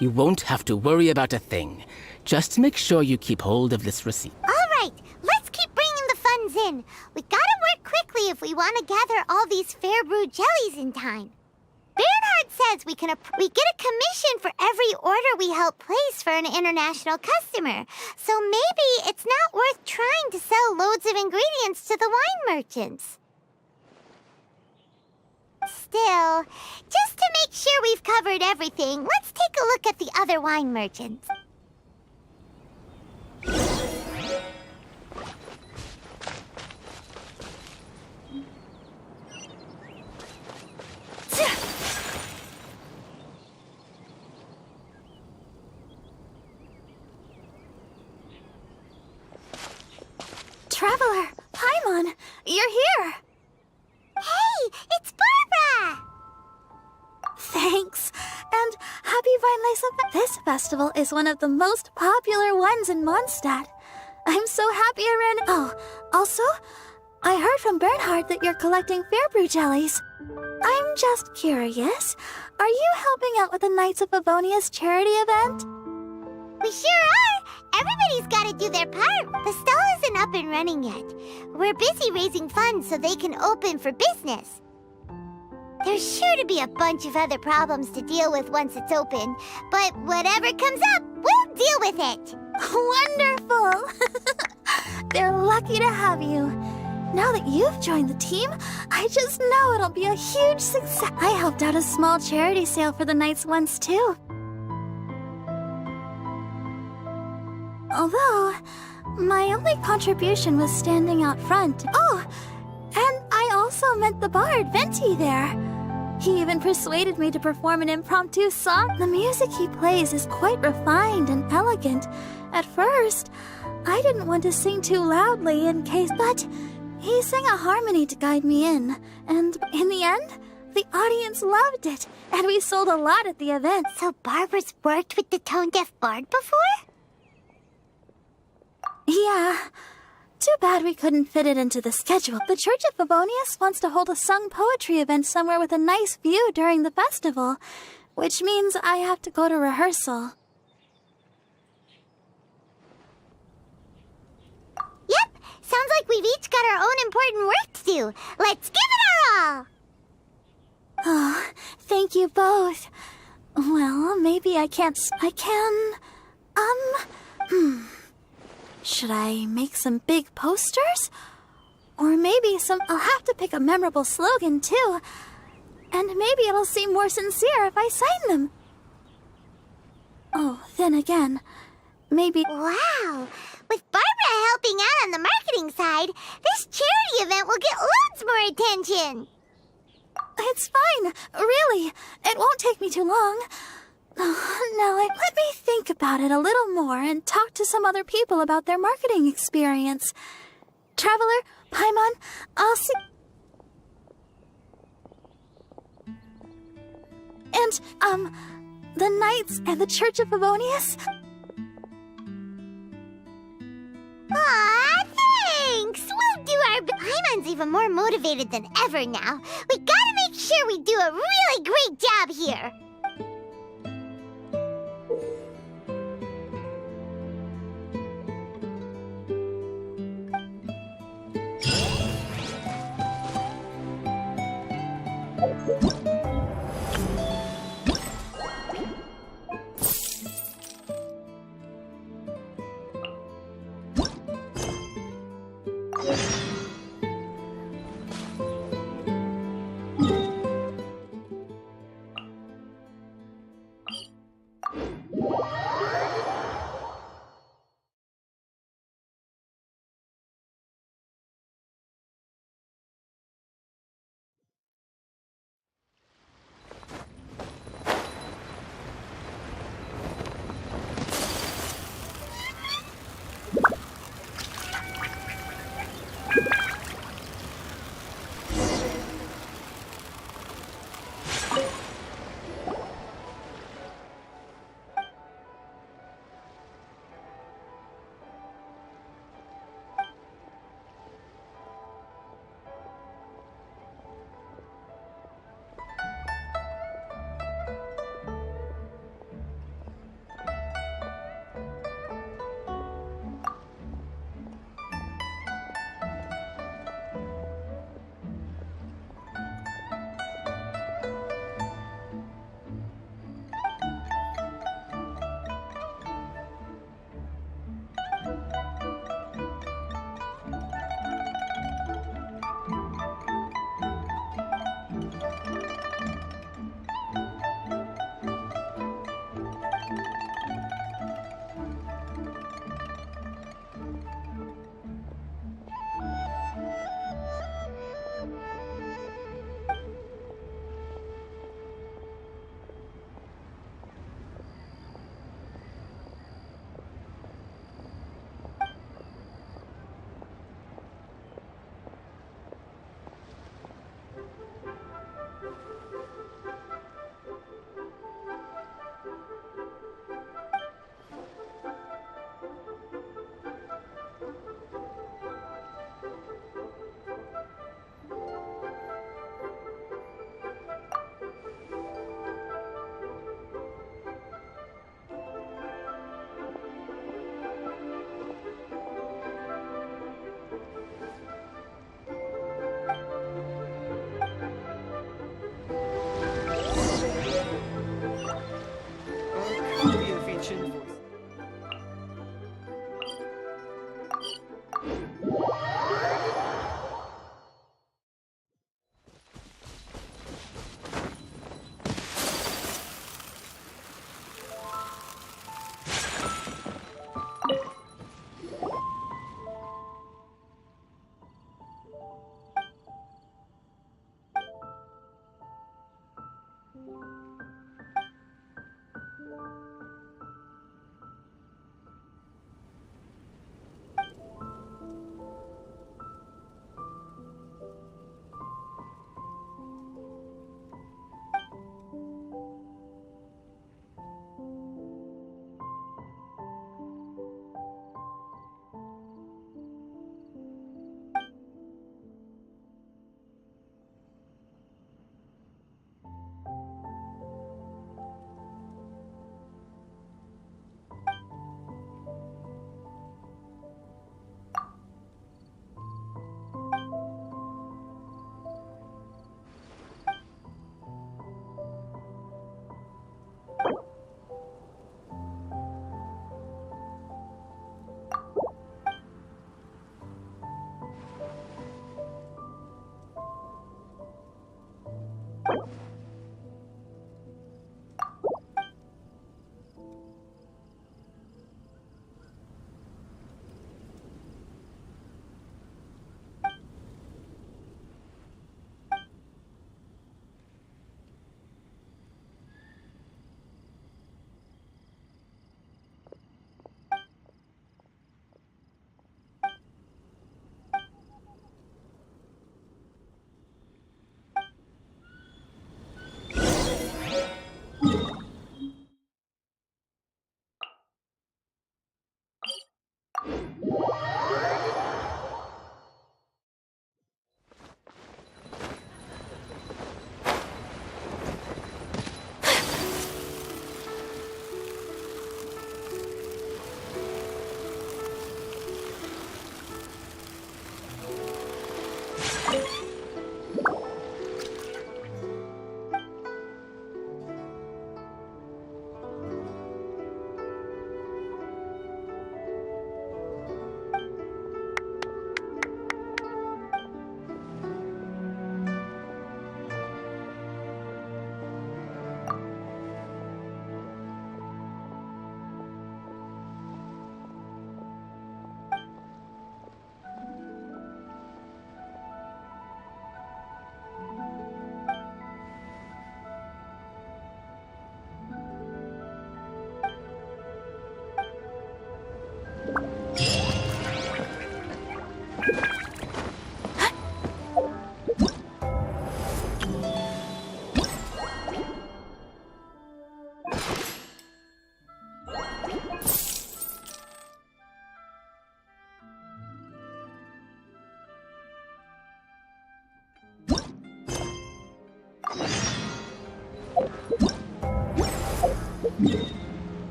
You won't have to worry about a thing. Just make sure you keep hold of this receipt. All right, let's keep bringing the funds in. We gotta work quickly if we want to gather all these fair brew jellies in time. Bernhard says we get a commission for every order we help place for an international customer. So maybe it's not worth trying to sell loads of ingredients to the wine merchants. Still, just to make sure we've covered everything, let's take a look at the other wine merchants. Traveler, Paimon, you're here. Hey, it's Barbara! Thanks, and happy Weinlese. This festival is one of the most popular ones in Mondstadt. I'm so happy I ran. Oh, also, I heard from Bernhard that you're collecting Fairbrew jellies. I'm just curious, are you helping out with the Knights of Favonia's charity event? We sure are! Everybody's gotta do their part. The stall isn't up and running yet. We're busy raising funds so they can open for business. There's sure to be a bunch of other problems to deal with once it's open, but whatever comes up, we'll deal with it. Wonderful! They're lucky to have you. Now that you've joined the team, I just know it'll be a huge success. I helped out a small charity sale for the Knights once, too. Although, my only contribution was standing out front. Oh, and I also met the bard, Venti, there. He even persuaded me to perform an impromptu song. The music he plays is quite refined and elegant. At first, I didn't want to sing too loudly in case, but he sang a harmony to guide me in. And in the end, the audience loved it, and we sold a lot at the event. So Barbara's worked with the tone-deaf bard before? Yeah. Too bad we couldn't fit it into the schedule. The Church of Favonius wants to hold a sung poetry event somewhere with a nice view during the festival, which means I have to go to rehearsal. Yep, sounds like we've each got our own important work to do. Let's give it our all! Oh, thank you both. Well, maybe I can... Should I make some big posters? Or maybe I'll have to pick a memorable slogan, too. And maybe it'll seem more sincere if I sign them. Oh, then again, maybe... Wow! With Barbara helping out on the marketing side, this charity event will get loads more attention! It's fine, really. It won't take me too long. Now, let me think about it a little more and talk to some other people about their marketing experience. Traveler, Paimon, I'll see... And, the Knights and the Church of Favonius? Aw, thanks! We'll do our... Paimon's even more motivated than ever now. We gotta make sure we do a really great job here!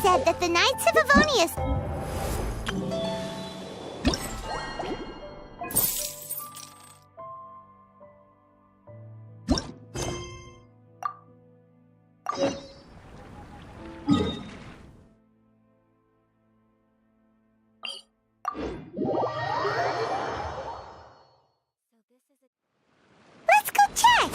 said that the Knights of Avonius... Let's go check!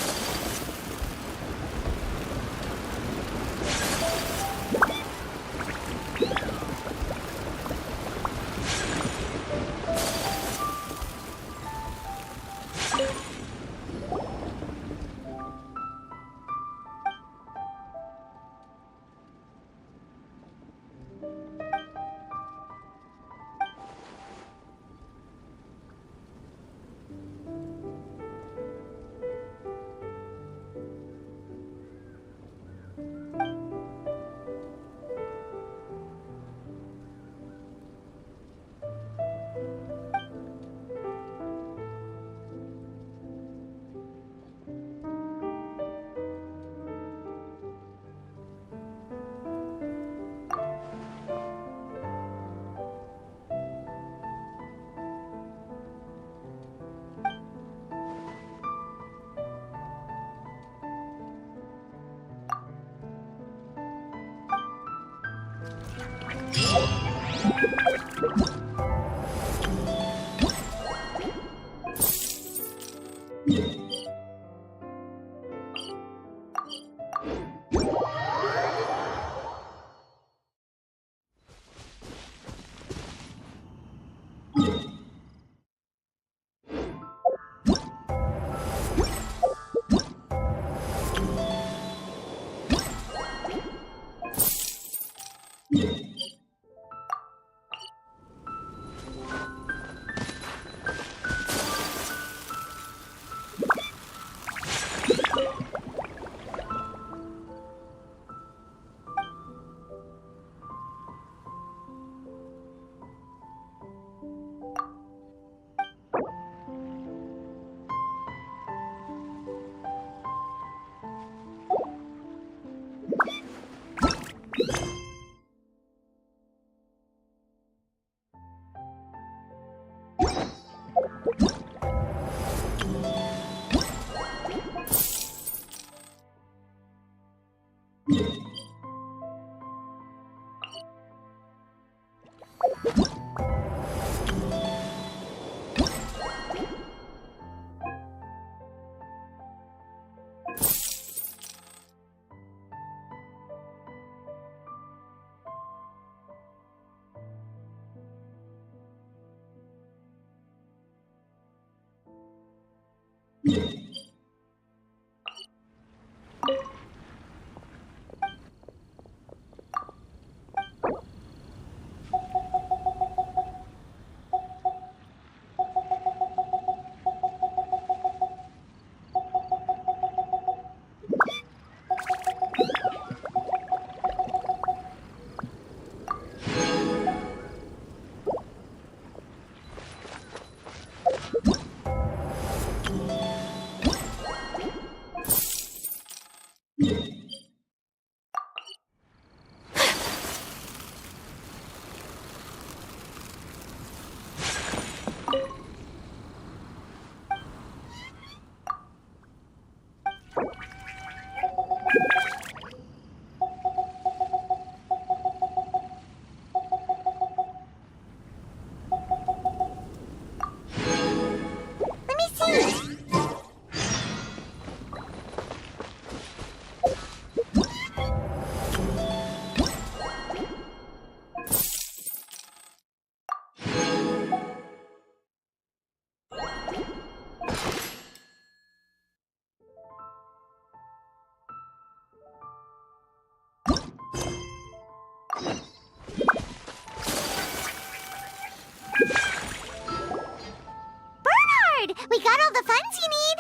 We got all the funds you need!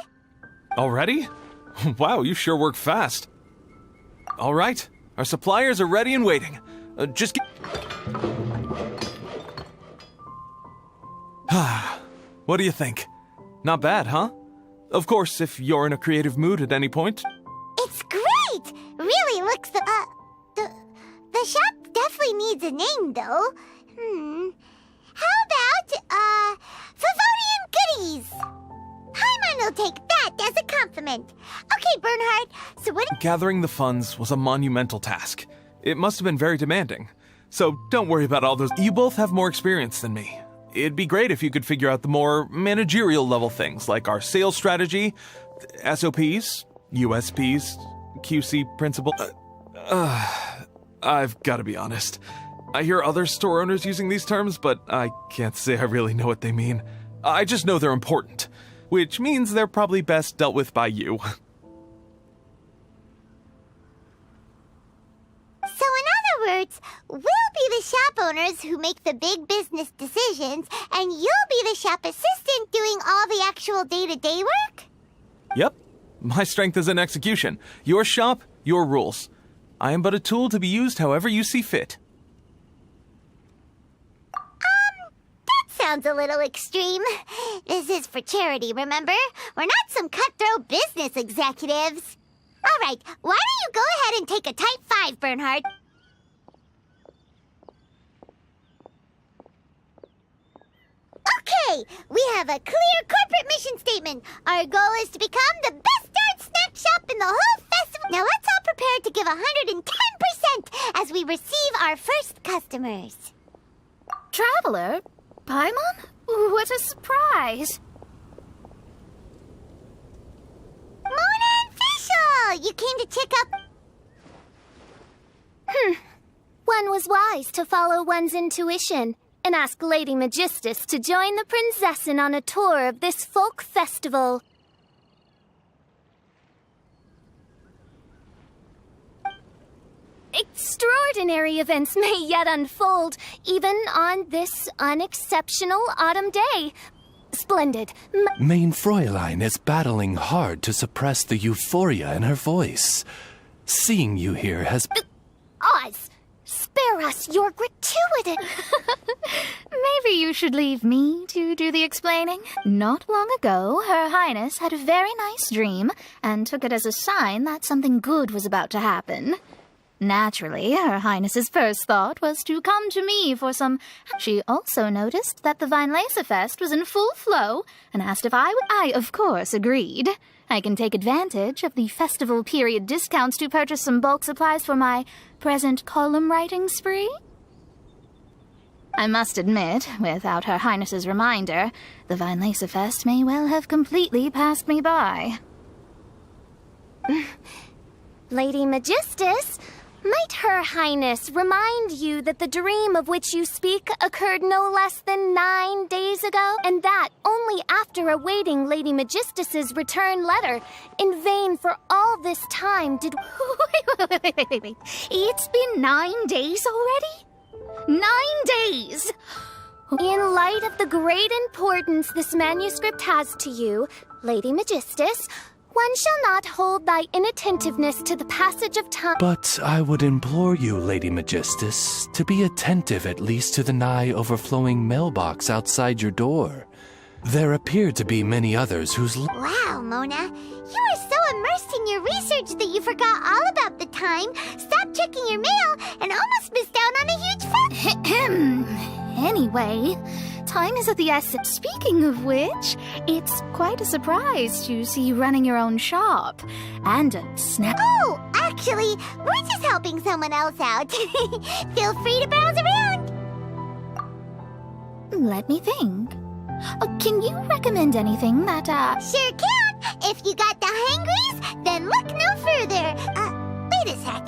Already? Wow, you sure work fast. All right, our suppliers are ready and waiting. Just get... What do you think? Not bad, huh? Of course, if you're in a creative mood at any point. It's great! Really looks the shop does definitely needs a name, though. How about, Favonian Goodies? Paimon will take that as a compliment. Okay, Bernhard, so what... Gathering the funds was a monumental task. It must have been very demanding. So don't worry about all those. You both have more experience than me. It'd be great if you could figure out the more managerial level things, like our sales strategy, SOPs, USPs, QC principle. I've got to be honest. I hear other store owners using these terms, but I can't say I really know what they mean. I just know they're important, which means they're probably best dealt with by you. So in other words, we'll be the shop owners who make the big business decisions, and you'll be the shop assistant doing all the actual day-to-day work? Yep. My strength is in execution. Your shop, your rules. I am but a tool to be used however you see fit. That sounds a little extreme. This is for charity, remember? We're not some cutthroat business executives. All right, why don't you go ahead and take a type 5, Bernhard? Okay, we have a clear corporate mission statement. Our goal is to become the best art snack shop in the whole festival. Now let's all prepare to give 110% as we receive our first customers. Traveler? Paimon? What a surprise! Mona and Fischl! You came to check up... One was wise to follow one's intuition and ask Lady Magistus to join the Prinzessin on a tour of this folk festival. Extraordinary events may yet unfold, even on this unexceptional autumn day. Splendid. Mein Fräulein is battling hard to suppress the euphoria in her voice. Seeing you here has... Oz, spare us your gratuity. Maybe you should leave me to do the explaining. Not long ago, Her Highness had a very nice dream and took it as a sign that something good was about to happen. Naturally, Her Highness's first thought was to come to me for some... She also noticed that the Weinlesefest was in full flow and asked if I would... I, of course, agreed. I can take advantage of the festival period discounts to purchase some bulk supplies for my present column writing spree. I must admit, without Her Highness's reminder, the Weinlesefest may well have completely passed me by. Lady Magistus, might Her Highness remind you that the dream of which you speak occurred no less than 9 days ago? And that only after awaiting Lady Magistus's return letter. In vain for all this time did... Wait. It's been 9 days already? 9 days! In light of the great importance this manuscript has to you, Lady Magistus, one shall not hold thy inattentiveness to the passage of time. But I would implore you, Lady Magistus, to be attentive at least to the nigh overflowing mailbox outside your door. There appear to be many others whose... Wow, Mona. You are so immersed in your research that you forgot all about the time, stopped checking your mail, and almost missed out on a huge Anyway, time is of the essence. Speaking of which, it's quite a surprise to see you running your own shop. And a snack... Oh, actually, we're just helping someone else out. Feel free to browse around. Let me think. Can you recommend anything that, Sure can! If you got the hangries, then look no further. Wait a sec.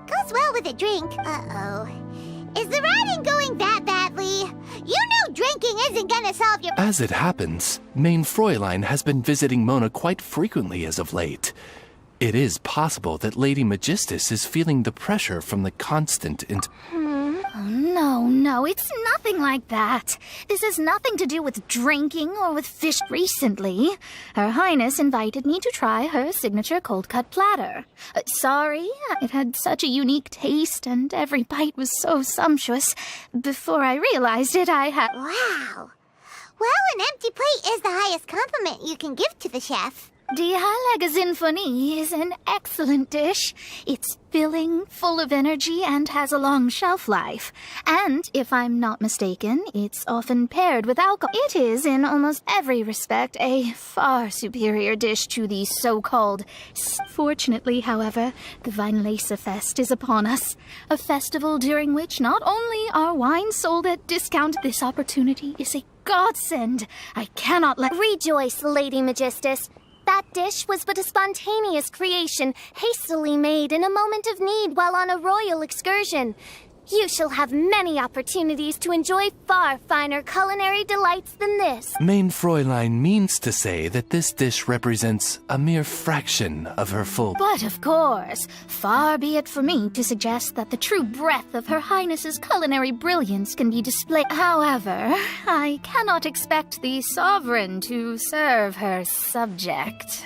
Goes well with a drink. Uh-oh. Is the writing going that badly? You know drinking isn't gonna solve your... As it happens, Mein Fräulein has been visiting Mona quite frequently as of late. It is possible that Lady Magistus is feeling the pressure from the constant No, it's nothing like that. This has nothing to do with drinking or with fish recently. Her Highness invited me to try her signature cold-cut platter. Sorry, it had such a unique taste and every bite was so sumptuous. Before I realized it, I had... Wow. Well, an empty plate is the highest compliment you can give to the chef. Die Heilige Sinfonie is an excellent dish. It's filling, full of energy, and has a long shelf life. And, if I'm not mistaken, it's often paired with alcohol. It is, in almost every respect, a far superior dish to the so-called... Fortunately, however, the Weinlese Fest is upon us. A festival during which not only are wines sold at discount, this opportunity is a godsend. I cannot let... Rejoice, Lady Magistus. That dish was but a spontaneous creation, hastily made in a moment of need while on a royal excursion. You shall have many opportunities to enjoy far finer culinary delights than this. Mein Fräulein means to say that this dish represents a mere fraction of her full... But of course, far be it for me to suggest that the true breadth of Her Highness's culinary brilliance can be displayed. However, I cannot expect the sovereign to serve her subject.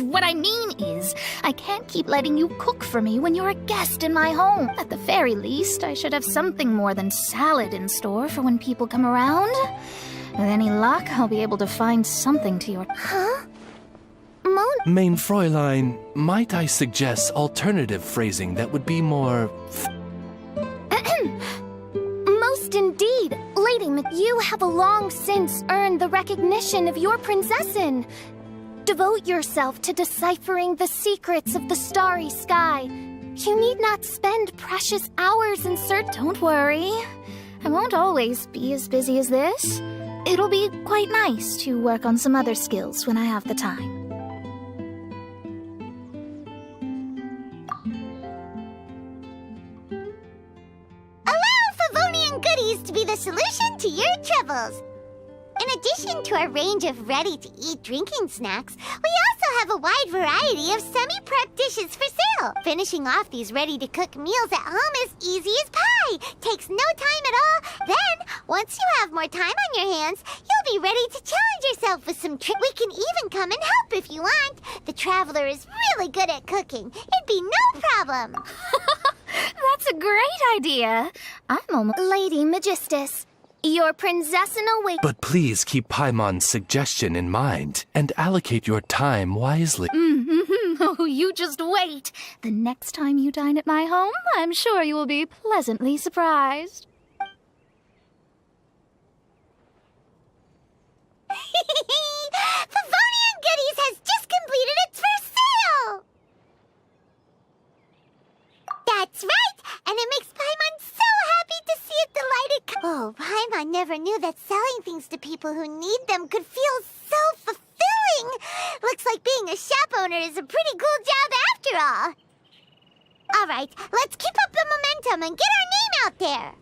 What I mean is, I can't keep letting you cook for me when you're a guest in my home. At the very least, I should have something more than salad in store for when people come around. With any luck, I'll be able to find something to your... Huh? Mein Fräulein, might I suggest alternative phrasing that would be more... Most indeed. Lady you have long since earned the recognition of your prinzessin. Devote yourself to deciphering the secrets of the starry sky. You need not spend precious hours in search. Don't worry. I won't always be as busy as this. It'll be quite nice to work on some other skills when I have the time. Allow Favonian goodies to be the solution to your troubles. In addition to a range of ready-to-eat drinking snacks, we also have a wide variety of semi-prep dishes for sale. Finishing off these ready-to-cook meals at home is easy as pie. Takes no time at all. Then, once you have more time on your hands, you'll be ready to challenge yourself with some tricks. We can even come and help if you want. The Traveler is really good at cooking. It'd be no problem. That's a great idea. I'm almost... Lady Magistus, your prinzessin awaits. But please keep Paimon's suggestion in mind and allocate your time wisely. Oh, you just wait. The next time you dine at my home, I'm sure you will be pleasantly surprised. Favonian Goodies has just completed its first sale! That's right! And it makes Paimon so happy to see it delighted. Oh, Paimon never knew that selling things to people who need them could feel so fulfilling. Looks like being a shop owner is a pretty cool job after all. All right, let's keep up the momentum and get our name out there.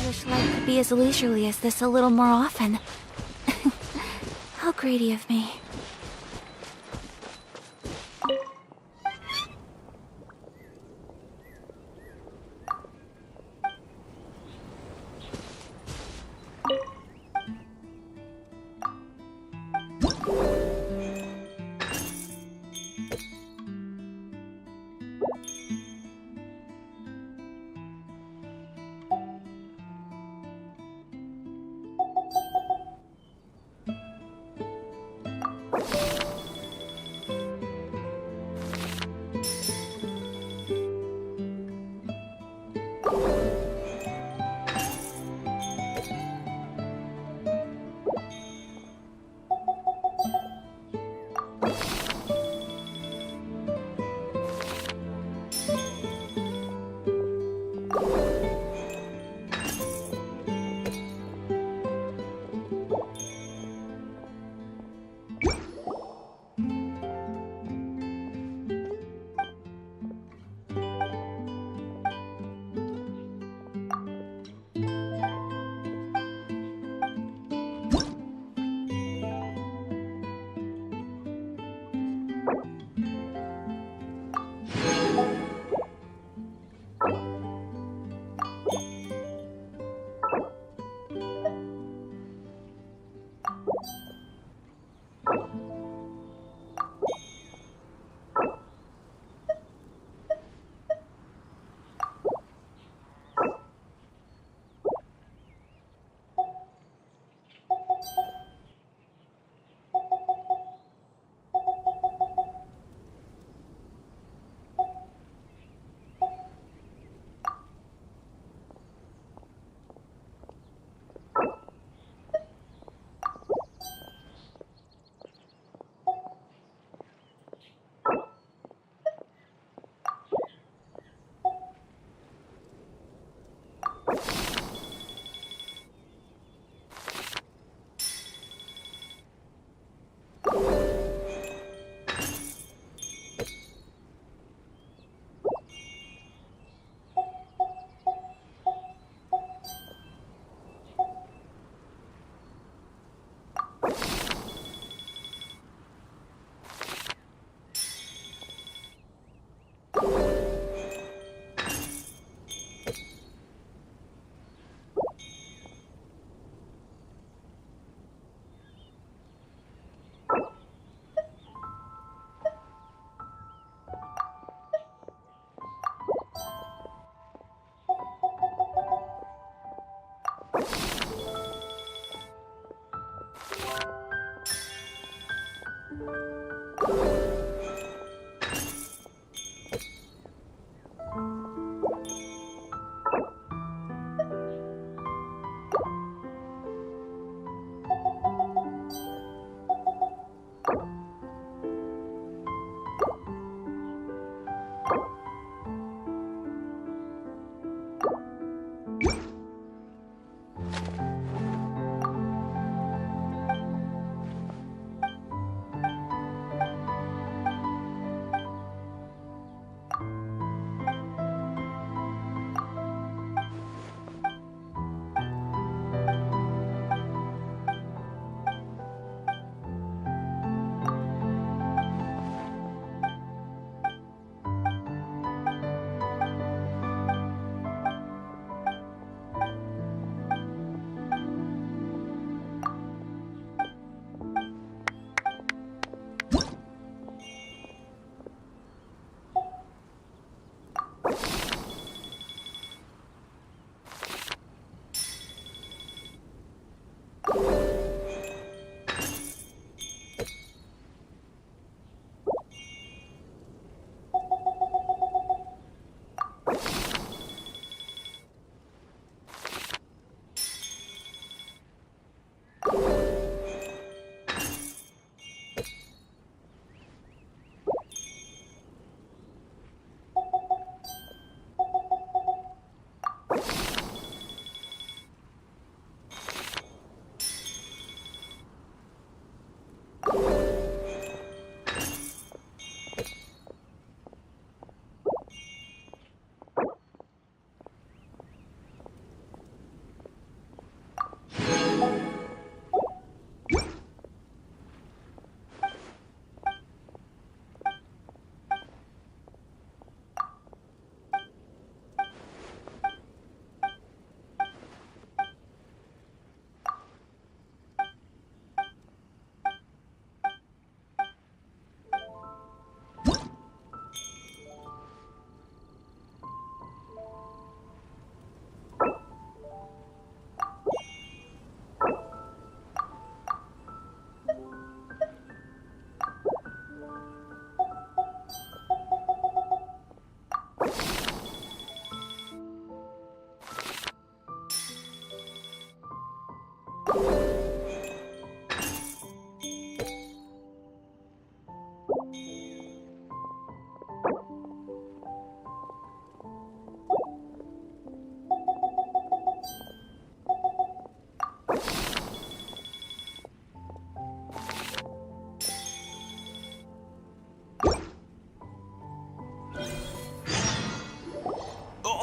wish life could be as leisurely as this a little more often. How greedy of me.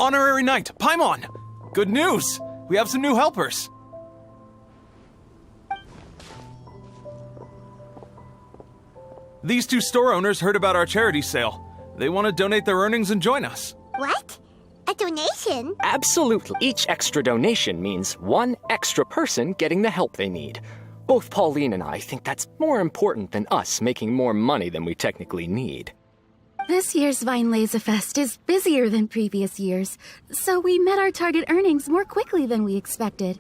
Honorary Knight, Paimon! Good news! We have some new helpers! These two store owners heard about our charity sale. They want to donate their earnings and join us. What? A donation? Absolutely. Each extra donation means one extra person getting the help they need. Both Pauline and I think that's more important than us making more money than we technically need. This year's Vine Laser Fest is busier than previous years, so we met our target earnings more quickly than we expected.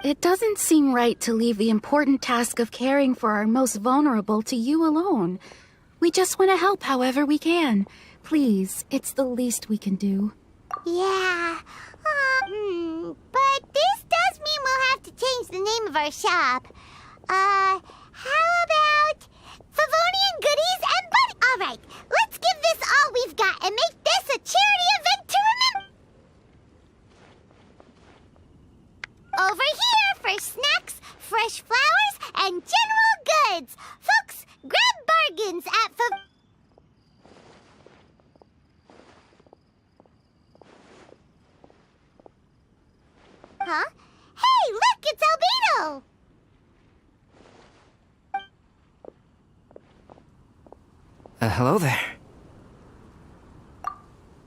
It doesn't seem right to leave the important task of caring for our most vulnerable to you alone. We just want to help however we can. Please, it's the least we can do. Yeah. But this does mean we'll have to change the name of our shop. How about Favonian Goodies and Buddy? Alright, let's give this all we've got and make this a charity event to remember. Over here for snacks, fresh flowers, and general goods. Folks, grab bargains at Huh? Hey, look, it's Albedo! Hello there.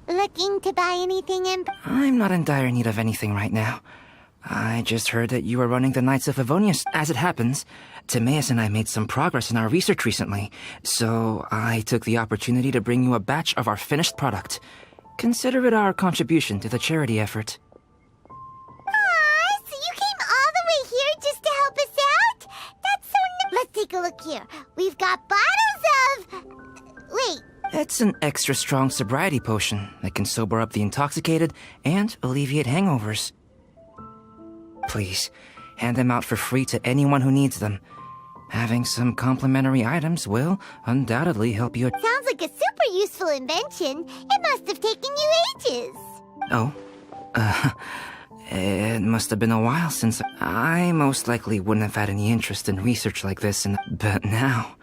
Looking to buy anything in... I'm not in dire need of anything right now. I just heard that you were running the Knights of Favonius. As it happens, Timaeus and I made some progress in our research recently, so I took the opportunity to bring you a batch of our finished product. Consider it our contribution to the charity effort. Aw, so you came all the way here just to help us out? That's so Let's take a look here. We've got bottles of... Wait. It's an extra strong sobriety potion that can sober up the intoxicated and alleviate hangovers. Please, hand them out for free to anyone who needs them. Having some complimentary items will undoubtedly help you. Sounds like a super useful invention. It must have taken you ages. Oh? It must have been a while since I most likely wouldn't have had any interest in research like this, but now,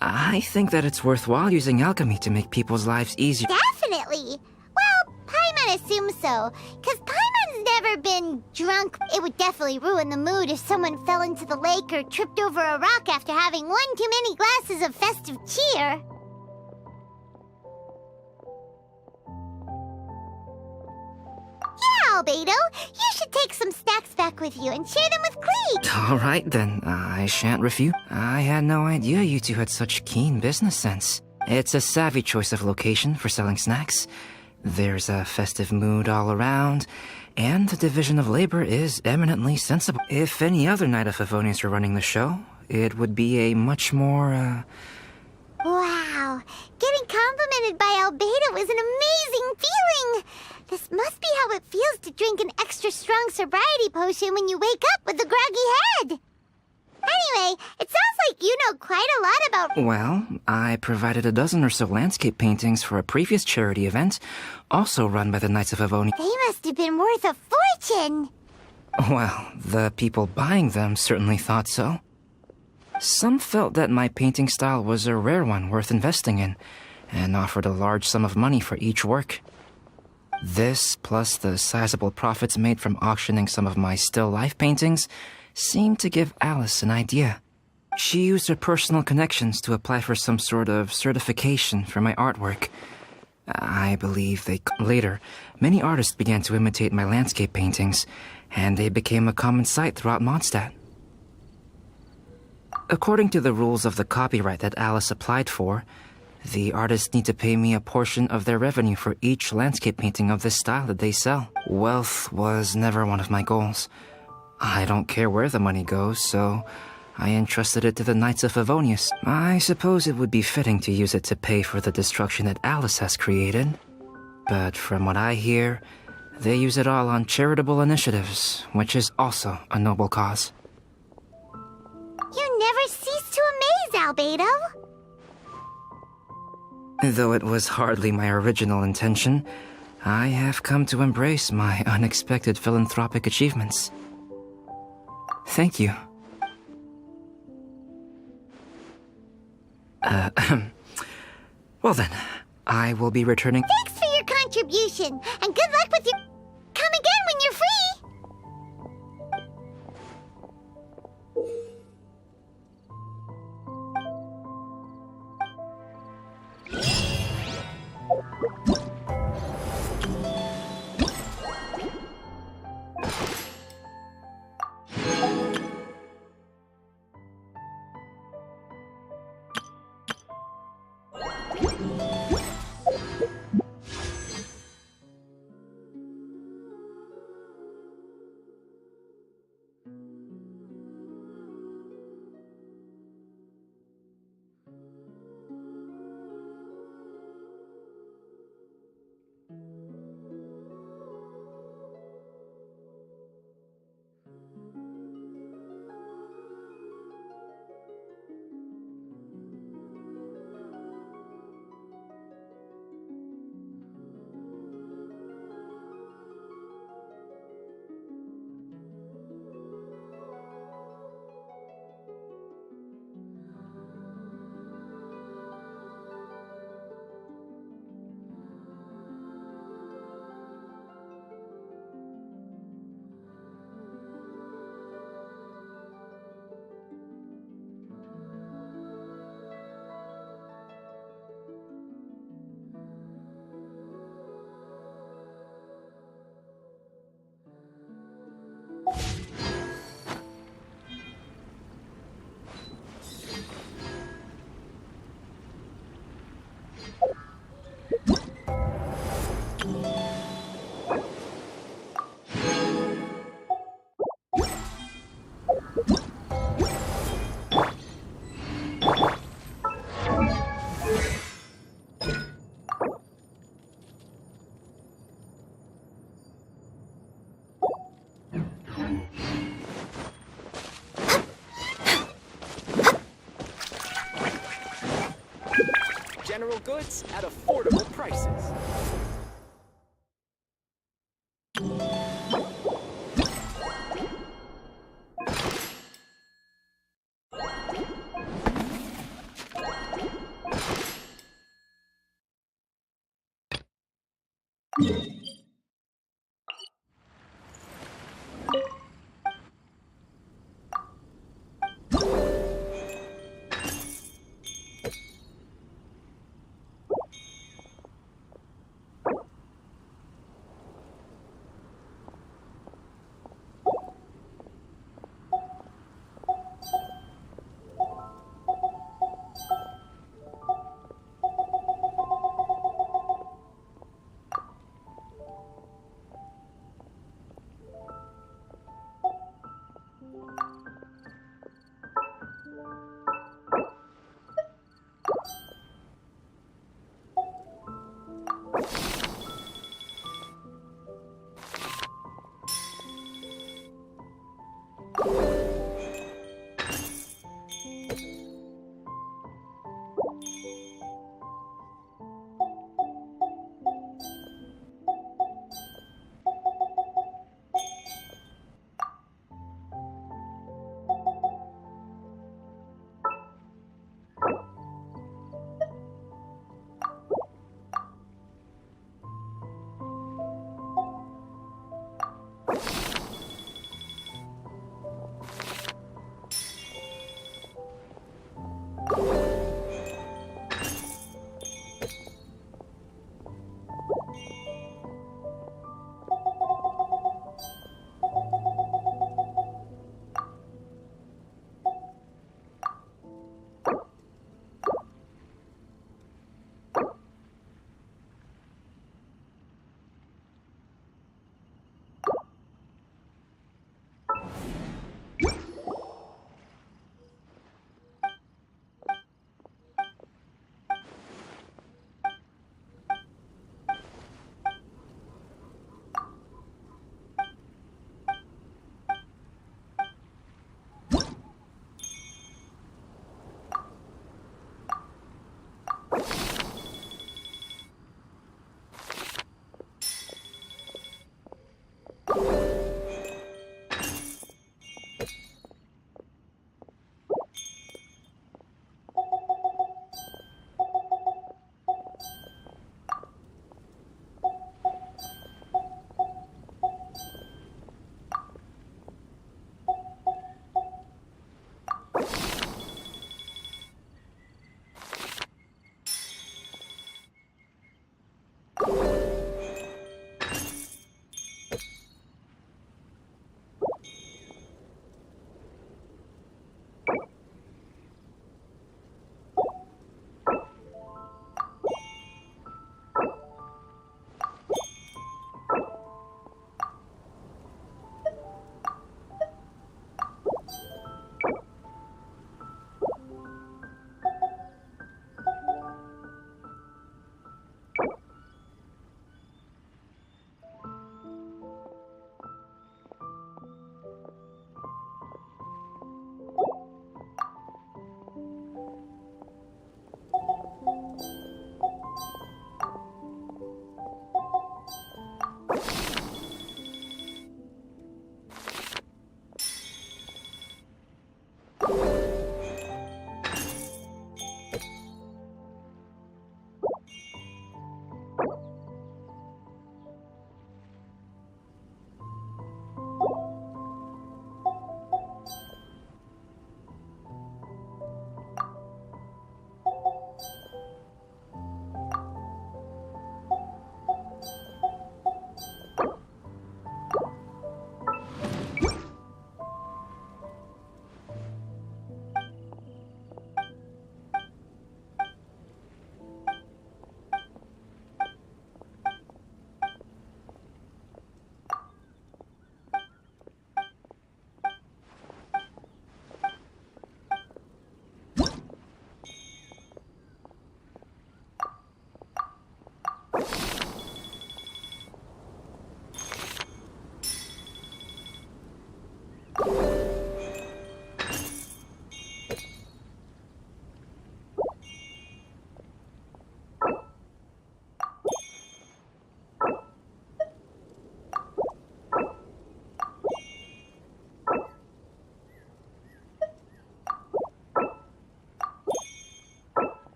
I think that it's worthwhile using alchemy to make people's lives easier. Definitely. Well, Paimon assumes so, because Paimon's never been drunk. It would definitely ruin the mood if someone fell into the lake or tripped over a rock after having one too many glasses of festive cheer. Yeah, Albedo, you should take some snacks back with you and share them with Cleek. All right, then. I shan't refuse. I had no idea you two had such keen business sense. It's a savvy choice of location for selling snacks. There's a festive mood all around, and the division of labor is eminently sensible. If any other Knight of Favonius were running the show, it would be a much more, Wow, getting complimented by Albedo is an amazing feeling. This must be how it feels to drink an extra strong sobriety potion when you wake up with a groggy head. Anyway, it sounds like you know quite a lot about... Well, I provided a dozen or so landscape paintings for a previous charity event, also run by the Knights of Favonius. They must have been worth a fortune. Well, the people buying them certainly thought so. Some felt that my painting style was a rare one worth investing in, and offered a large sum of money for each work. This, plus the sizable profits made from auctioning some of my still life paintings, seemed to give Alice an idea. She used her personal connections to apply for some sort of certification for my artwork. I believe later, many artists began to imitate my landscape paintings, and they became a common sight throughout Mondstadt. According to the rules of the copyright that Alice applied for, the artists need to pay me a portion of their revenue for each landscape painting of this style that they sell. Wealth was never one of my goals. I don't care where the money goes, so I entrusted it to the Knights of Favonius. I suppose it would be fitting to use it to pay for the destruction that Alice has created. But from what I hear, they use it all on charitable initiatives, which is also a noble cause. You never cease to amaze, Albedo. Though it was hardly my original intention, I have come to embrace my unexpected philanthropic achievements. Thank you. Well then, I will be returning. Thanks for your contribution. contribution, and good luck with your... Come again when you're free! General goods at affordable prices.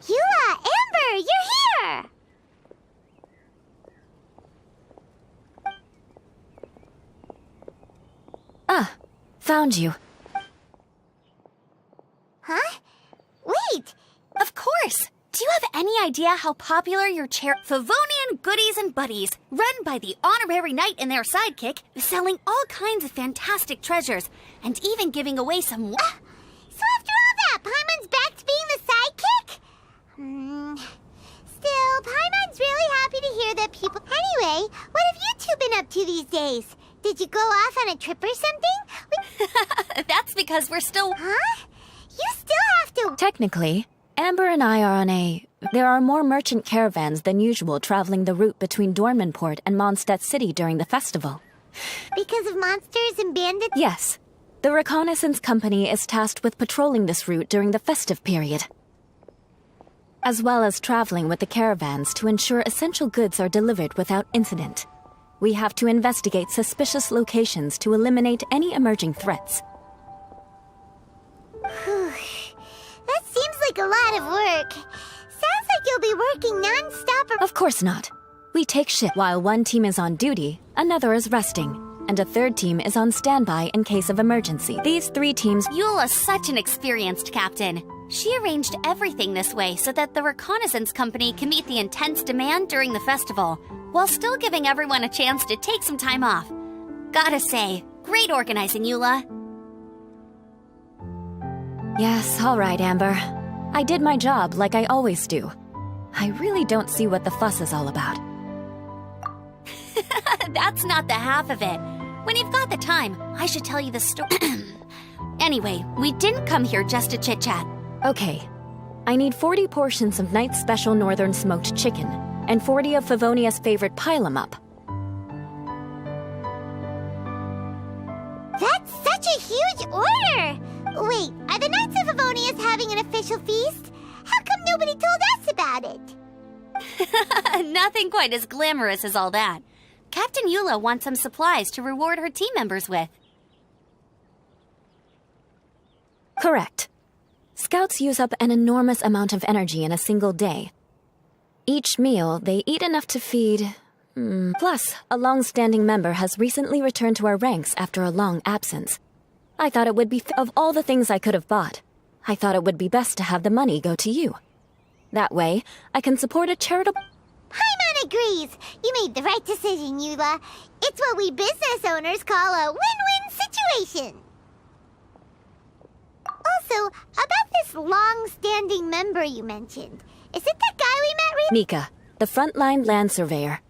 Eula, Amber, you're here! Ah, found you. Huh? Wait! Of course! Do you have any idea how popular your Favonian Goodies and Buddies, run by the honorary knight and their sidekick, selling all kinds of fantastic treasures, and even giving away some... So after all that, Paimon's back to being the sidekick? Still, Paimon's really happy to hear that people... Anyway, what have you two been up to these days? Did you go off on a trip or something? That's because we're still... Huh? You still have to... Technically, Amber and I are on a... There are more merchant caravans than usual traveling the route between Dormanport and Mondstadt City during the festival. Because of monsters and bandits? Yes. The reconnaissance company is tasked with patrolling this route during the festive period, as well as traveling with the caravans to ensure essential goods are delivered without incident. We have to investigate suspicious locations to eliminate any emerging threats. That seems like a lot of work. Sounds like you'll be working non-stop. Of course not. We take shift. While one team is on duty, another is resting, and a third team is on standby in case of emergency. These three teams... Eula's such an experienced captain. She arranged everything this way so that the reconnaissance company can meet the intense demand during the festival, while still giving everyone a chance to take some time off. Gotta say, great organizing, Eula. Yes, all right, Amber. I did my job like I always do. I really don't see what the fuss is all about. That's not the half of it. When you've got the time, I should tell you the story. Anyway, we didn't come here just to chit-chat. Okay. I need 40 portions of Knight's Special Northern Smoked Chicken, and 40 of Favonia's favorite pile-em-up. That's such a huge order! Wait, are the Knights of Favonia's having an official feast? How come nobody told us about it? Nothing quite as glamorous as all that. Captain Eula wants some supplies to reward her team members with. Correct. Scouts use up an enormous amount of energy in a single day. Each meal, they eat enough to feed... Plus, a long-standing member has recently returned to our ranks after a long absence. I thought it would be... Of all the things I could have bought, I thought it would be best to have the money go to you. That way, I can support a charitable... Paimon agrees! You made the right decision, Eula. It's what we business owners call a win-win situation. Also, about this long-standing member you mentioned, is it that guy we met Mika, the frontline land surveyor.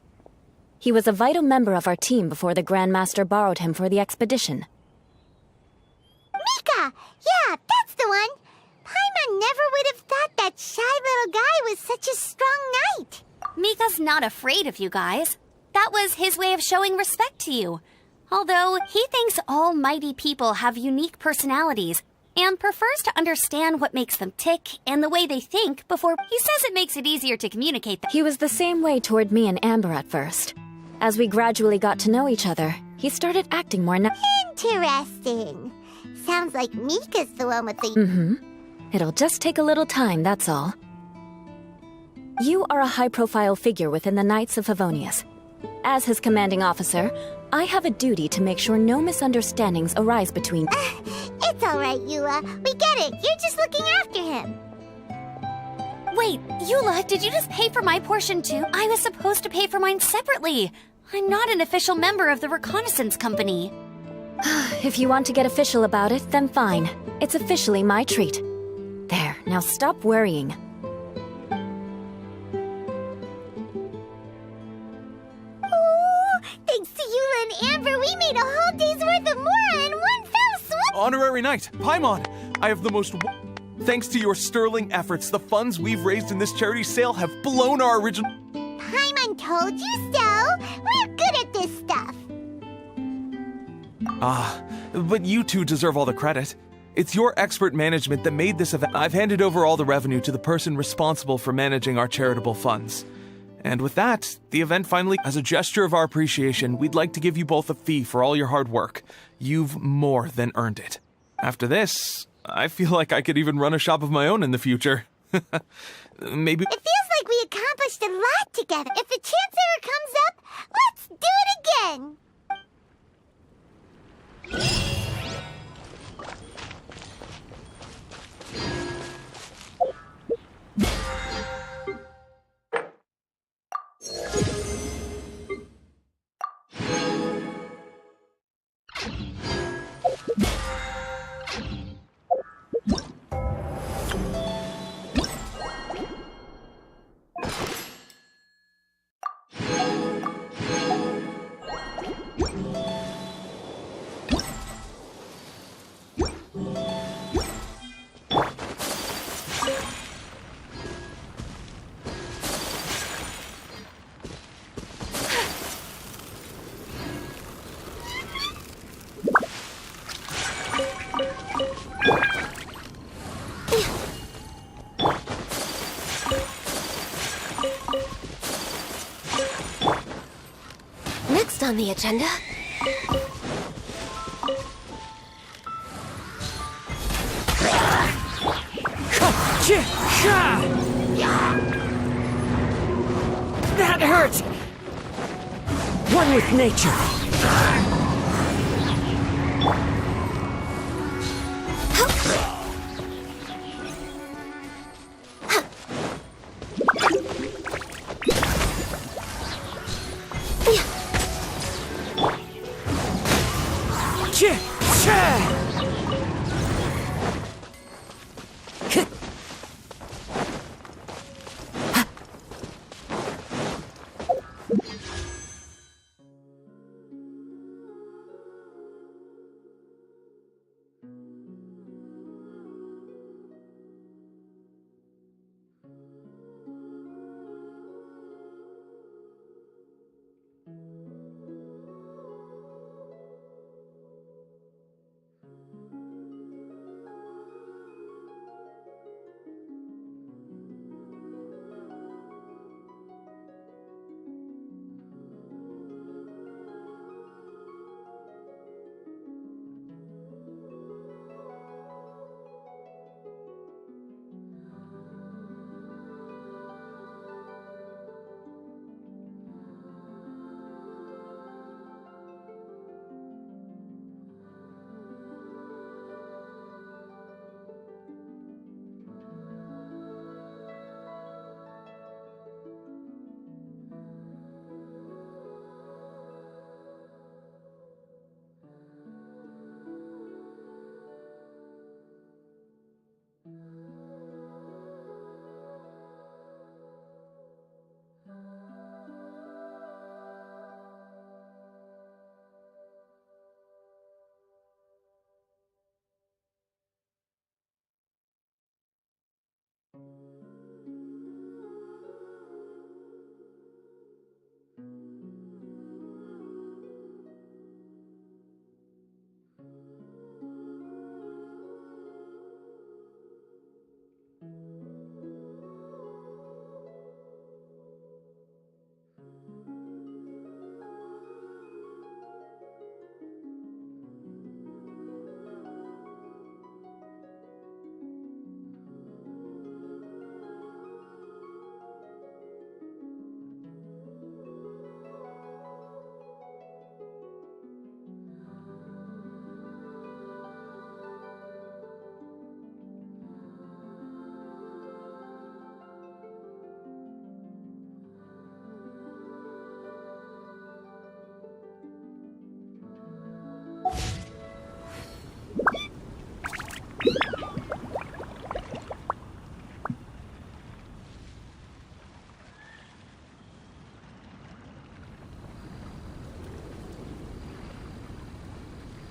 He was a vital member of our team before the Grandmaster borrowed him for the expedition. Mika! Yeah, that's the one! Paimon never would have thought that shy little guy was such a strong knight. Mika's not afraid of you guys. That was his way of showing respect to you. Although, he thinks all mighty people have unique personalities, and prefers to understand what makes them tick and the way they think before he says it makes it easier to communicate them. He was the same way toward me and Amber at first. As we gradually got to know each other, he started acting more Interesting. Sounds like Mika's the one with the... Mm-hmm. It'll just take a little time, that's all. You are a high-profile figure within the Knights of Favonius. As his commanding officer, I have a duty to make sure no misunderstandings arise between... It's alright, Eula. We get it. You're just looking after him. Wait, Eula, did you just pay for my portion too? I was supposed to pay for mine separately. I'm not an official member of the reconnaissance company. If you want to get official about it, then fine. It's officially my treat. There, now stop worrying. Thanks to Eula and Amber, we made a whole day's worth of Mora in one fell swoop! Honorary Knight, Paimon! I have the most... Thanks to your sterling efforts, the funds we've raised in this charity sale have blown our original... Paimon told you so! We're good at this stuff! But you two deserve all the credit. It's your expert management that made this event. I've handed over all the revenue to the person responsible for managing our charitable funds. And with that, the event finally... As a gesture of our appreciation, we'd like to give you both a fee for all your hard work. You've more than earned it. After this, I feel like I could even run a shop of my own in the future. Maybe... It feels like we accomplished a lot together. If the chance ever comes up, let's do it again! Next on the agenda... That hurt! One with nature.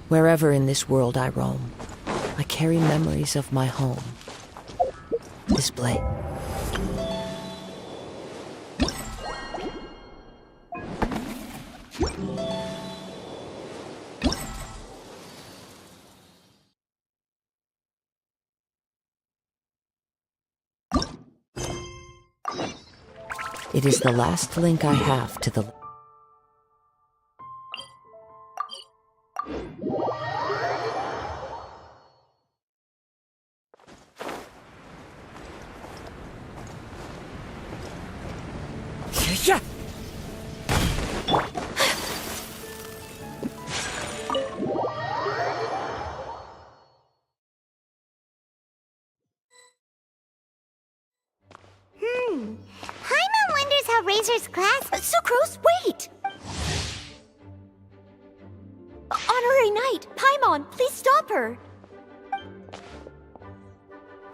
Wherever in this world I roam, I carry memories of my home. This blade. It is the last link I have to the... Yeah. Paimon wonders how Razor's class... Sucrose, wait! Honorary Knight, Paimon, please stop her!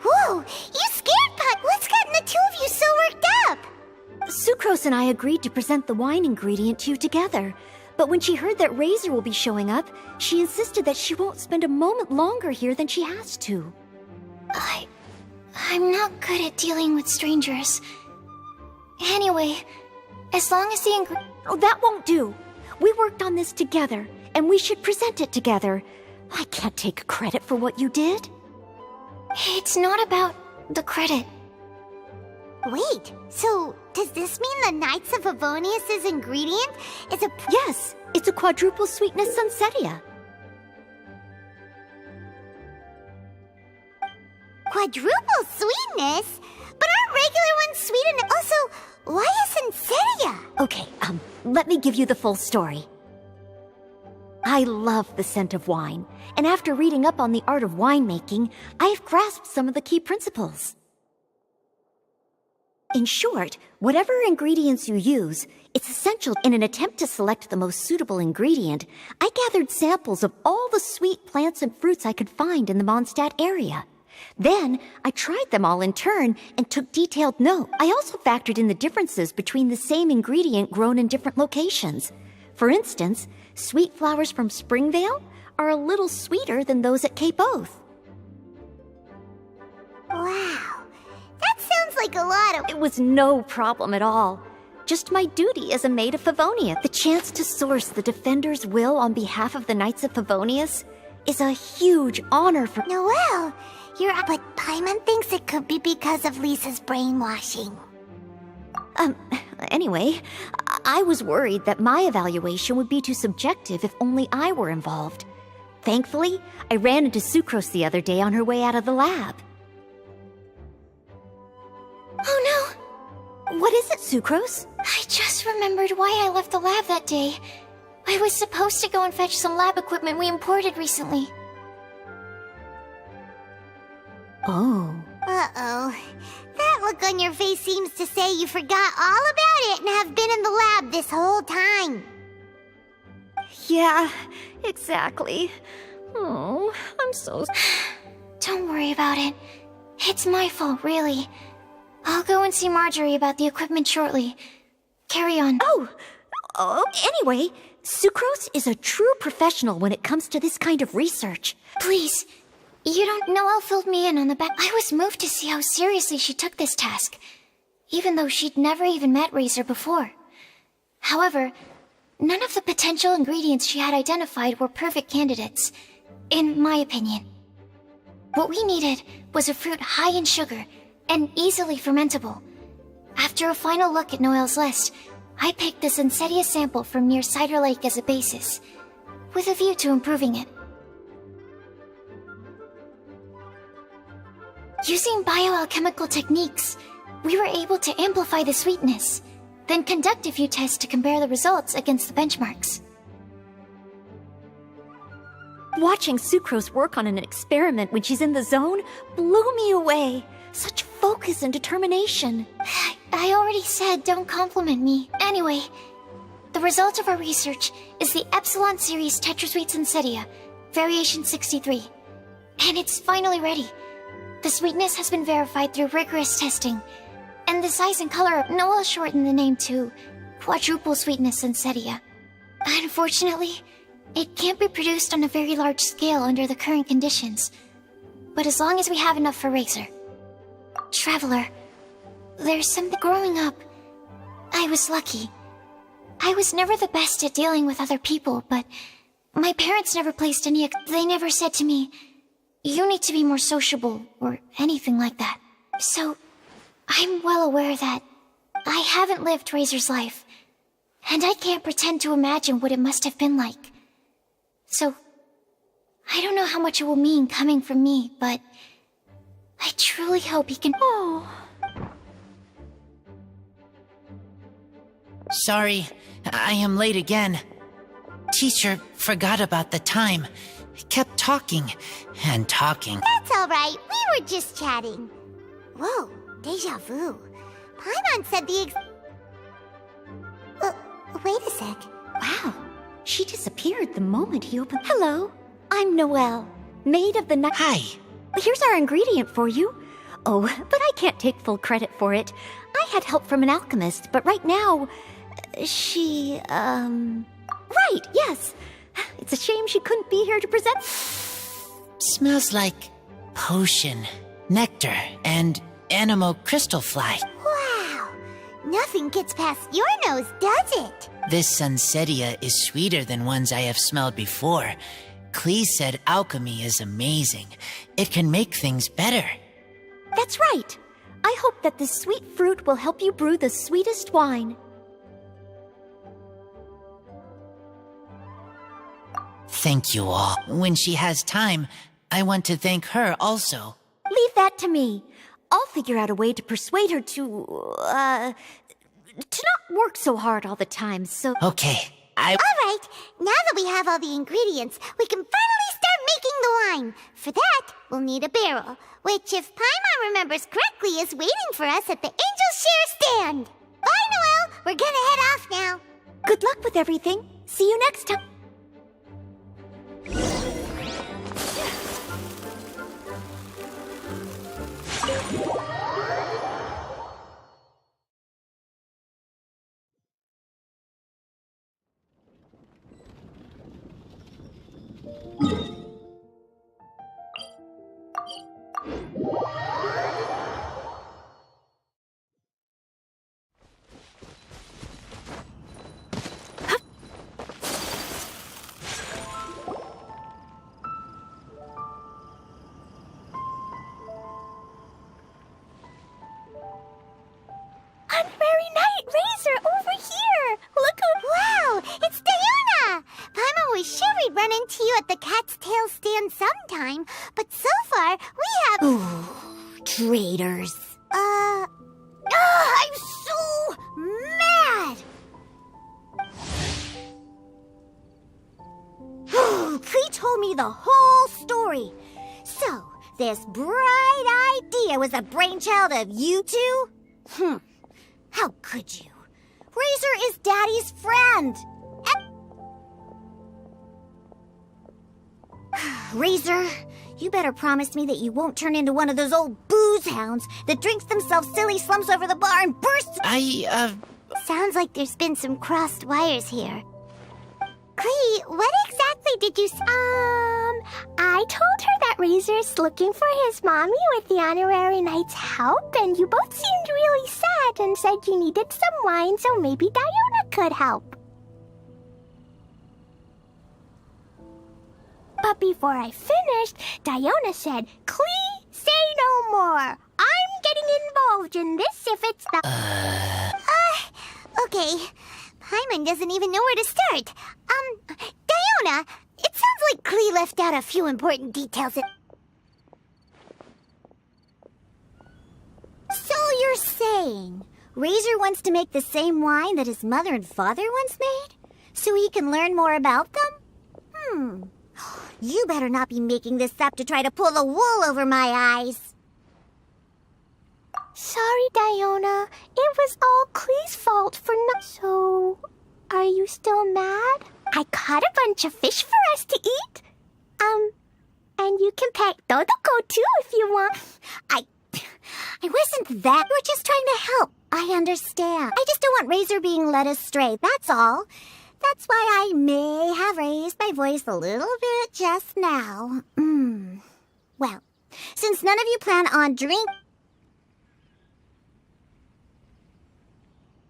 Whoa! You scared Paimon! What's gotten the two of you so worked up? Sucrose and I agreed to present the wine ingredient to you together. But when she heard that Razor will be showing up, she insisted that she won't spend a moment longer here than she has to. I'm not good at dealing with strangers. Anyway, as long as the Oh, that won't do. We worked on this together, and we should present it together. I can't take credit for what you did. It's not about the credit. Wait, so does this mean the Knights of Favonius' ingredient is a... Yes, it's a quadruple sweetness sunsetia. Quadruple sweetness? But aren't regular ones sweet and... Also, why a sunsetia? Okay, let me give you the full story. I love the scent of wine, and after reading up on the art of winemaking, I have grasped some of the key principles. In short, whatever ingredients you use, it's essential. In an attempt to select the most suitable ingredient, I gathered samples of all the sweet plants and fruits I could find in the Mondstadt area. Then, I tried them all in turn and took detailed note. I also factored in the differences between the same ingredient grown in different locations. For instance, sweet flowers from Springvale are a little sweeter than those at Cape Oath. Wow, that sounds like a lot of... It was no problem at all. Just my duty as a maid of Favonia. The chance to source the Defender's will on behalf of the Knights of Favonius is a huge honor for... Noelle, but Paimon thinks it could be because of Lisa's brainwashing. Anyway, I was worried that my evaluation would be too subjective if only I were involved. Thankfully, I ran into Sucrose the other day on her way out of the lab. Oh no! What is it, Sucrose? I just remembered why I left the lab that day. I was supposed to go and fetch some lab equipment we imported recently. Oh. Uh-oh. That look on your face seems to say you forgot all about it and have been in the lab this whole time. Yeah, exactly. Oh, I'm so... Don't worry about it. It's my fault, really. I'll go and see Marjorie about the equipment shortly. Carry on. Oh, anyway, Sucrose is a true professional when it comes to this kind of research. Please, you don't... Noelle filled me in on the back. I was moved to see how seriously she took this task, even though she'd never even met Razor before. However, none of the potential ingredients she had identified were perfect candidates, in my opinion. What we needed was a fruit high in sugar and easily fermentable. After a final look at Noelle's list, I picked the Sunsetia sample from near Cider Lake as a basis, with a view to improving it. Using bioalchemical techniques, we were able to amplify the sweetness, then conduct a few tests to compare the results against the benchmarks. Watching Sucrose work on an experiment when she's in the zone blew me away. Such focus and determination. I already said don't compliment me. Anyway, the result of our research is the Epsilon Series Tetrasweet Sunsetia, Variation 63. And it's finally ready. The sweetness has been verified through rigorous testing, and the size and color of Noelle shortened the name to Quadruple Sweetness Sunsetia. Unfortunately, It can't be produced on a very large scale under the current conditions. But as long as we have enough for Razor. Traveler, there's something growing up. I was lucky. I was never the best at dealing with other people, but my parents never placed any. They never said to me, "You need to be more sociable," or anything like that. So, I'm well aware that I haven't lived Razor's life, and I can't pretend to imagine what it must have been like. So, I don't know how much it will mean coming from me, but I truly hope he can. Oh. Sorry, I am late again. Teacher forgot about the time. Kept talking and talking. That's all right. We were just chatting. Whoa, deja vu. Paimon said the wait a sec. Wow, she disappeared the moment he opened. Hello, I'm Noelle, maid of the night. Hi. Here's our ingredient for you. Oh, but I can't take full credit for it. I had help from an alchemist, but right now, she, Right, yes. It's a shame she couldn't be here to present. Smells like potion, nectar, and anemo crystal fly. Wow, nothing gets past your nose, does it? This Sunsetia is sweeter than ones I have smelled before. Clee said alchemy is amazing. It can make things better. That's right. I hope that this sweet fruit will help you brew the sweetest wine. Thank you all. When she has time, I want to thank her also. Leave that to me. I'll figure out a way to persuade her to not work so hard all the time, so... Okay, All right, now that we have all the ingredients, we can finally start making the wine. For that, we'll need a barrel, which, if Paimon remembers correctly, is waiting for us at the Angel Share stand. Bye, Noelle. We're gonna head off now. Good luck with everything. See you next time. Wow, it's Diona! Paimon was sure we'd run into you at the Cat's Tail stand sometime, but so far, we have... Ooh, traitors. I'm so mad! Klee told me the whole story. So, this bright idea was a brainchild of you two? How could you? Razor is Daddy's friend. Razor, you better promise me that you won't turn into one of those old booze hounds that drinks themselves silly, slumps over the bar, and bursts... Sounds like there's been some crossed wires here. Klee, what exactly did you... I told her that Razor's looking for his mommy with the honorary knight's help, and you both seemed really sad and said you needed some wine, so maybe Diona could help. But before I finished, Diona said, Klee, say no more. I'm getting involved in this if it's the... Okay. Paimon doesn't even know where to start. Diona, it sounds like Klee left out a few important details. So you're saying Razor wants to make the same wine that his mother and father once made? So he can learn more about them? You better not be making this up to try to pull the wool over my eyes. Sorry, Diona. It was all Klee's fault for not... So, are you still mad? I caught a bunch of fish for us to eat. And you can pet Todoko too if you want. I wasn't that. We're just trying to help. I understand. I just don't want Razor being led astray, that's all. That's why I may have raised my voice a little bit just now. Well, since none of you plan on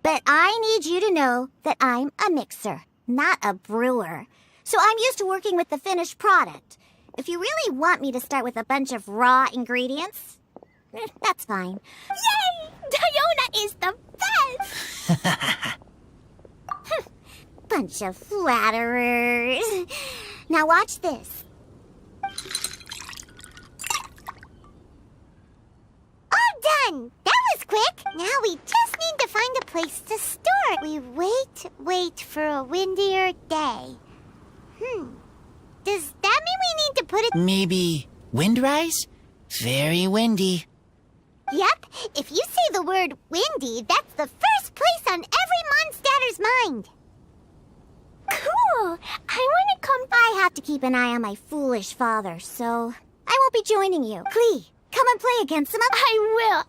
But I need you to know that I'm a mixer, not a brewer. So I'm used to working with the finished product. If you really want me to start with a bunch of raw ingredients, that's fine. Yay! Diona is the best! Bunch of flatterers. Now watch this. All done! That was quick! Now we just need to find a place to store. We wait for a windier day. Does that mean we need to put it... Maybe windrise? Very windy. Yep, if you say the word windy, that's the first place on every Mondstatter's mind. Cool! I want to come... I have to keep an eye on my foolish father, so I won't be joining you. Klee, come and play against some of... I will.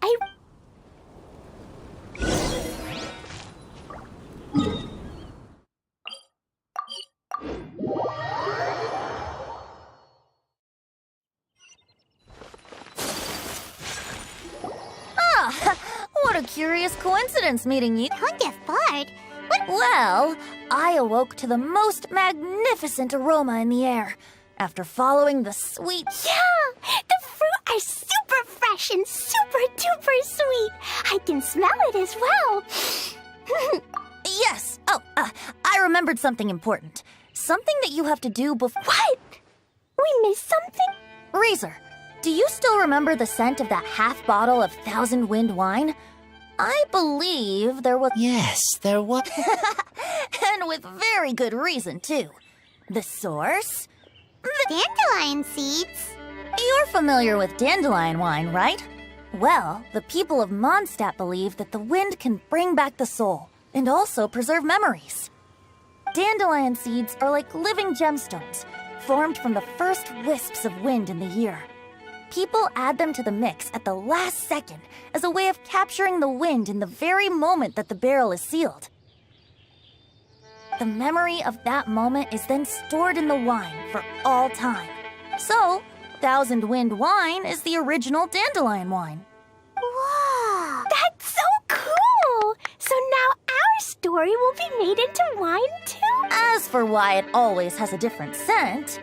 What a curious coincidence meeting you. Don't get bored. Well, I awoke to the most magnificent aroma in the air after following the sweet... Yeah! The fruit are super fresh and super duper sweet. I can smell it as well. Yes! Oh, I remembered something important. Something that you have to do before... What? We missed something? Razor, do you still remember the scent of that half bottle of Thousand Wind wine? I believe there was... Yes, there was... And with very good reason, too. The source? Dandelion seeds. You're familiar with dandelion wine, right? Well, the people of Mondstadt believe that the wind can bring back the soul and also preserve memories. Dandelion seeds are like living gemstones, formed from the first wisps of wind in the year. People add them to the mix at the last second as a way of capturing the wind in the very moment that the barrel is sealed. The memory of that moment is then stored in the wine for all time. So, Thousand Wind wine is the original dandelion wine. Wow! That's so cool! So now our story will be made into wine too? As for why it always has a different scent,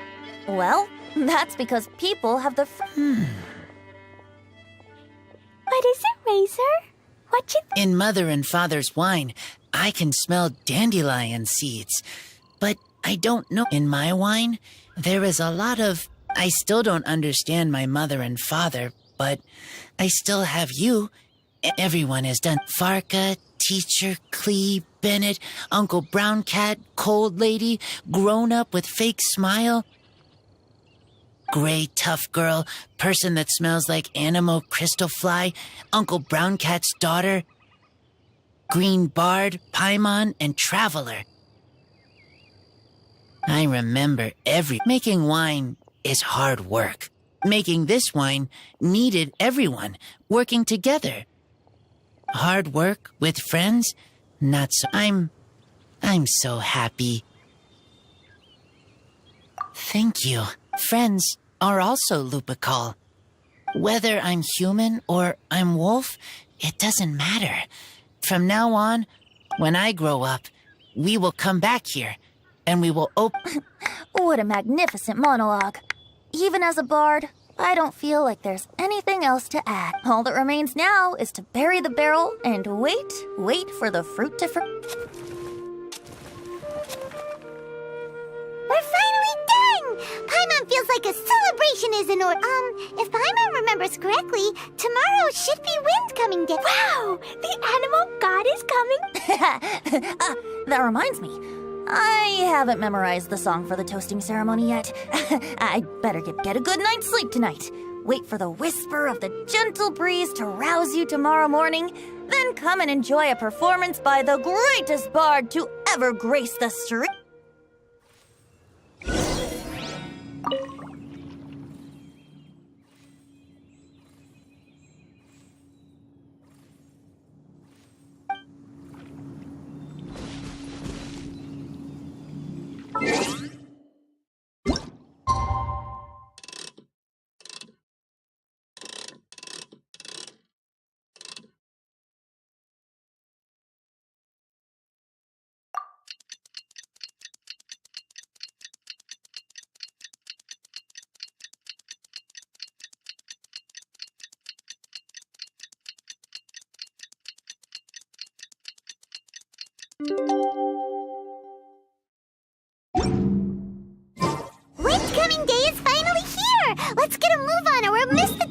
well, that's because people have the... What is it, Razor? What you... In Mother and Father's wine, I can smell dandelion seeds. But I don't know. In my wine, there is a lot of... I still don't understand my mother and father, but I still have you. Everyone has done. Farka, Teacher, Klee, Bennett, Uncle Brown Cat, Cold Lady, Grown Up with Fake Smile, Gray Tough Girl, Person that Smells like Animo Crystal Fly, Uncle Brown Cat's Daughter, Green Bard, Paimon, and Traveler. I remember Making wine is hard work. Making this wine needed everyone working together. Hard work with friends? Not so. I'm so happy. Thank you. Friends are also Lupical. Whether I'm human or I'm wolf, it doesn't matter. From now on, when I grow up, we will come back here, and we will open... What a magnificent monologue. Even as a bard, I don't feel like there's anything else to add. All that remains now is to bury the barrel and wait for the fruit to We're finally done! Paimon feels like a celebration is in order. If Paimon remembers correctly, tomorrow should be Windcoming Day. Wow! The animal god is coming! That reminds me. I haven't memorized the song for the toasting ceremony yet. I'd better get a good night's sleep tonight. Wait for the whisper of the gentle breeze to rouse you tomorrow morning, then come and enjoy a performance by the greatest bard to ever grace the street. Windcoming Day is finally here! Let's get a move on or we'll miss the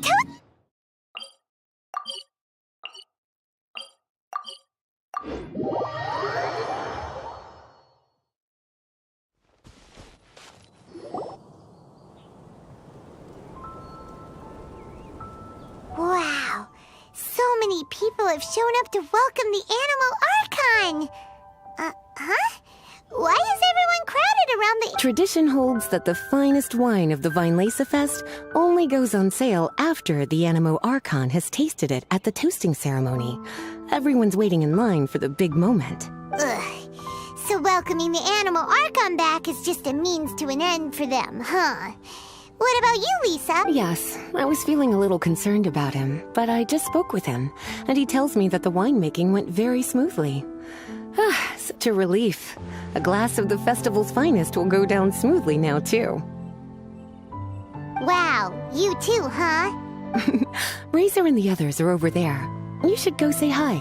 Wow! So many people have shown up to welcome the Animal Archon! Huh? Why is everyone crowded around the... Tradition holds that the finest wine of the Weinlese Fest only goes on sale after the Animo Archon has tasted it at the toasting ceremony. Everyone's waiting in line for the big moment. Ugh. So welcoming the Animal Archon back is just a means to an end for them, huh? What about you, Lisa? Yes, I was feeling a little concerned about him, but I just spoke with him, and he tells me that the winemaking went very smoothly. Ah, such a relief. A glass of the festival's finest will go down smoothly now, too. Wow, you too, huh? Razor and the others are over there. You should go say hi.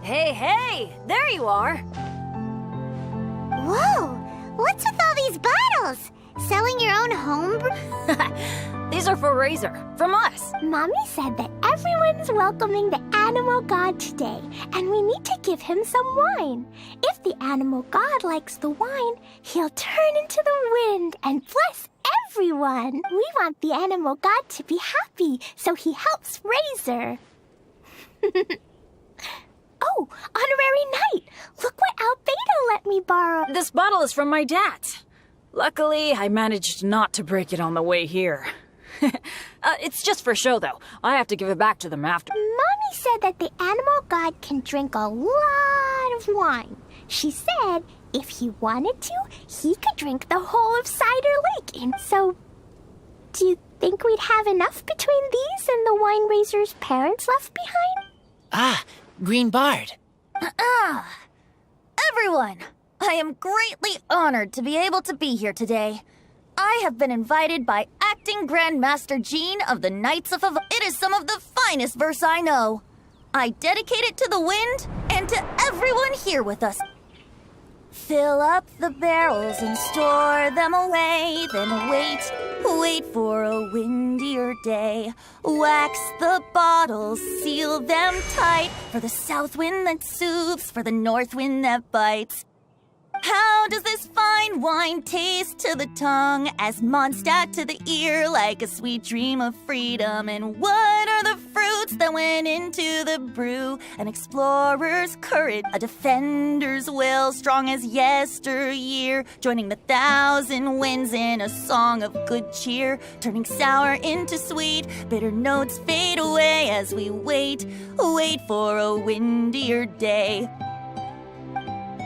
Hey, hey! There you are! Whoa! What's with all these bottles? Selling your own homebrew? These are for Razor, from us. Mommy said that everyone's welcoming the Animal God today, and we need to give him some wine. If the Animal God likes the wine, he'll turn into the wind and bless everyone. We want the Animal God to be happy, so he helps Razor. Oh, Honorary Knight! Look what Albedo let me borrow. This bottle is from my dad's. Luckily, I managed not to break it on the way here. It's just for show, though. I have to give it back to them after. Mommy said that the Animal God can drink a lot of wine. She said if he wanted to, he could drink the whole of Cider Lake. And so, do you think we'd have enough between these and the wine raiser's parents left behind? Ah, Green Bard. Everyone, I am greatly honored to be able to be here today. I have been invited by Acting Grand Master Jean of the Knights of It is some of the finest verse I know. I dedicate it to the wind and to everyone here with us. Fill up the barrels and store them away, then wait for a windier day. Wax the bottles, seal them tight, for the south wind that soothes, for the north wind that bites. How does this fine wine taste to the tongue, as Mondstadt to the ear, like a sweet dream of freedom? And what are the fruits that went into the brew? An explorer's courage, a defender's will, strong as yesteryear, joining the thousand winds in a song of good cheer, turning sour into sweet, bitter notes fade away as we wait for a windier day.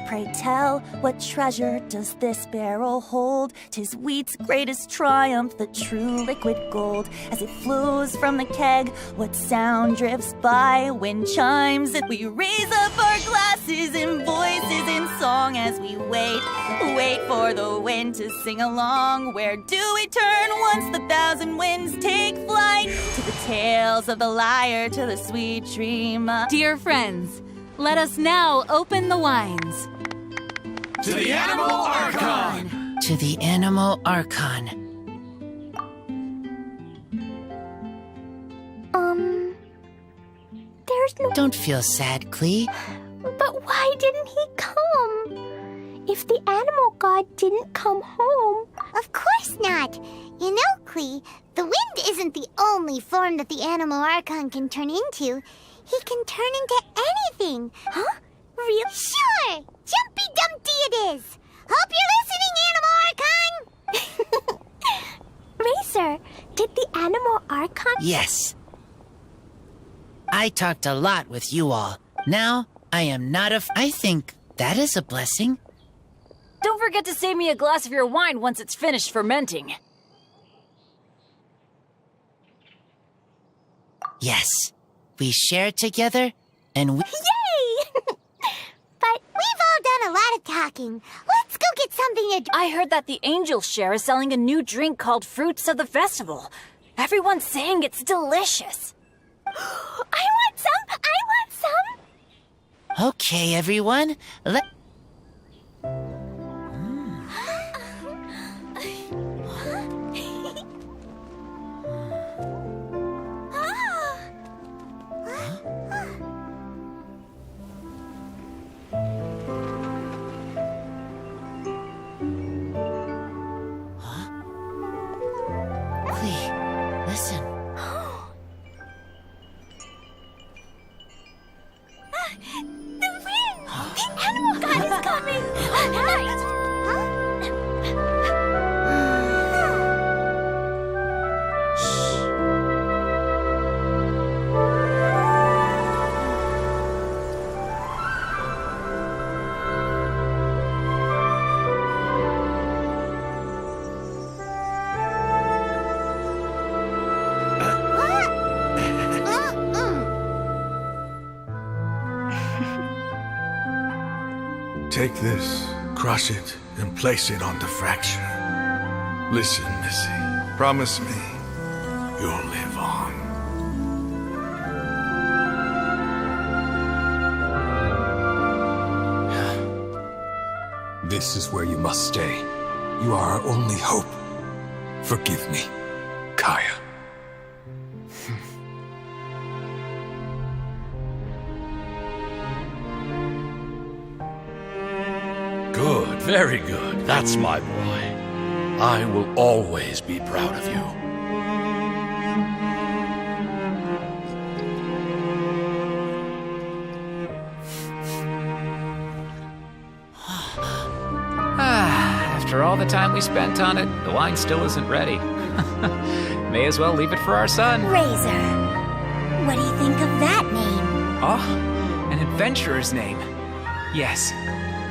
Pray tell, what treasure does this barrel hold? 'Tis wheat's greatest triumph, the true liquid gold. As it flows from the keg, what sound drifts by? Wind chimes, and we raise up our glasses in voices in song as we wait for the wind to sing along. Where do we turn once the thousand winds take flight? To the tales of the lyre, to the sweet dream. Dear friends, let us now open the wines. To the Animal Archon! To the Animal Archon. There's no... Don't feel sad, Klee. But why didn't he come? If the Animal God didn't come home... Of course not! You know, Klee, the wind isn't the only form that the Animal Archon can turn into. He can turn into anything. Huh? Really? Sure! Jumpy Dumpty it is! Hope you're listening, Animal Archon! Razor, did the Animal Archon... Yes. I talked a lot with you all. Now, I am not I think that is a blessing. Don't forget to save me a glass of your wine once it's finished fermenting. Yes. We share together, and we... Yay! But we've all done a lot of talking. Let's go get something to... I heard that the Angel Share is selling a new drink called Fruits of the Festival. Everyone's saying it's delicious. I want some! I want some! Okay, everyone. Listen. The wind! The animal god is coming! Take this, crush it, and place it on the fracture. Listen, Missy. Promise me you'll live on. This is where you must stay. You are our only hope. Forgive me, Kaya. Good, very good. That's my boy. I will always be proud of you. After all the time we spent on it, the wine still isn't ready. May as well leave it for our son. Razor. What do you think of that name? Oh, an adventurer's name. Yes,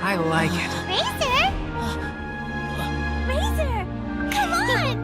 I like it. Razor? Razor! Come on!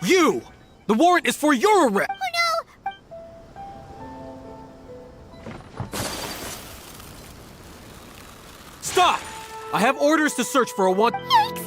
You! The warrant is for your arrest! Oh no! Stop! I have orders to search for a one- Yikes!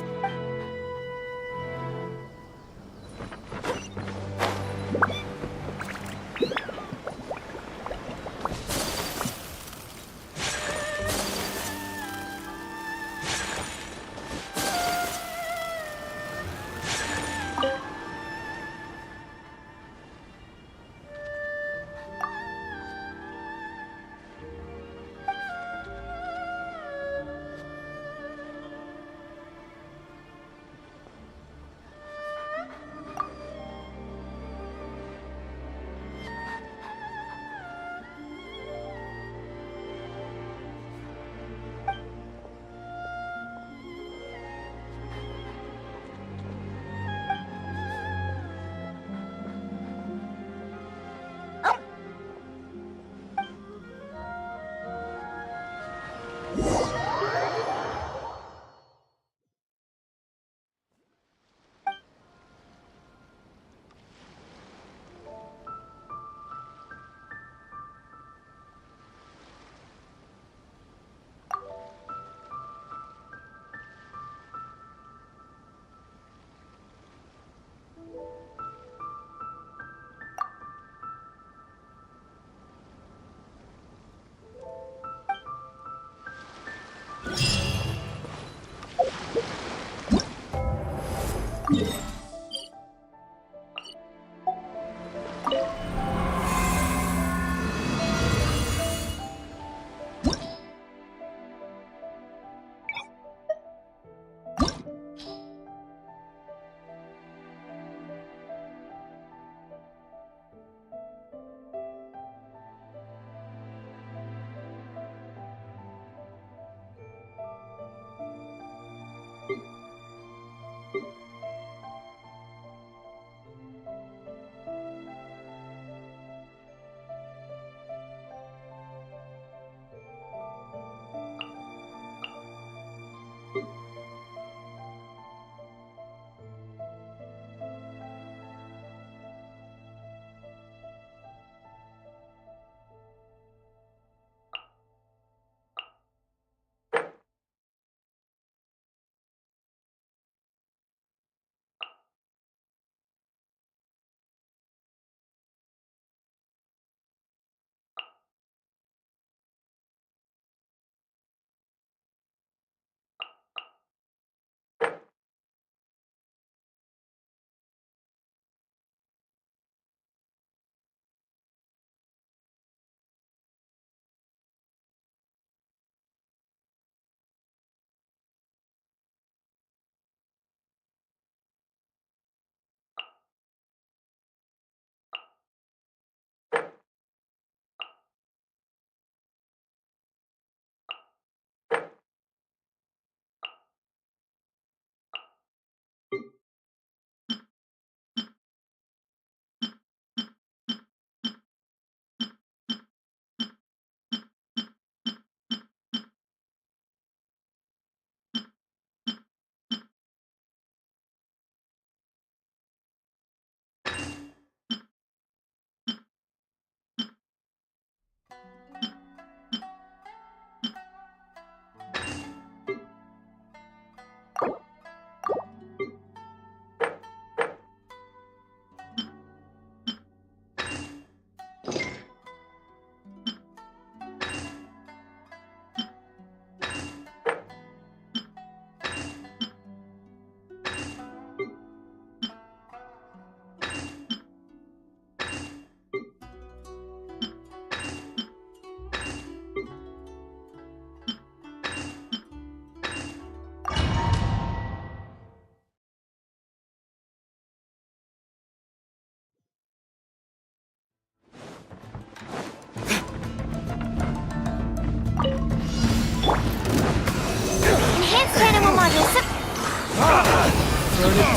Verdict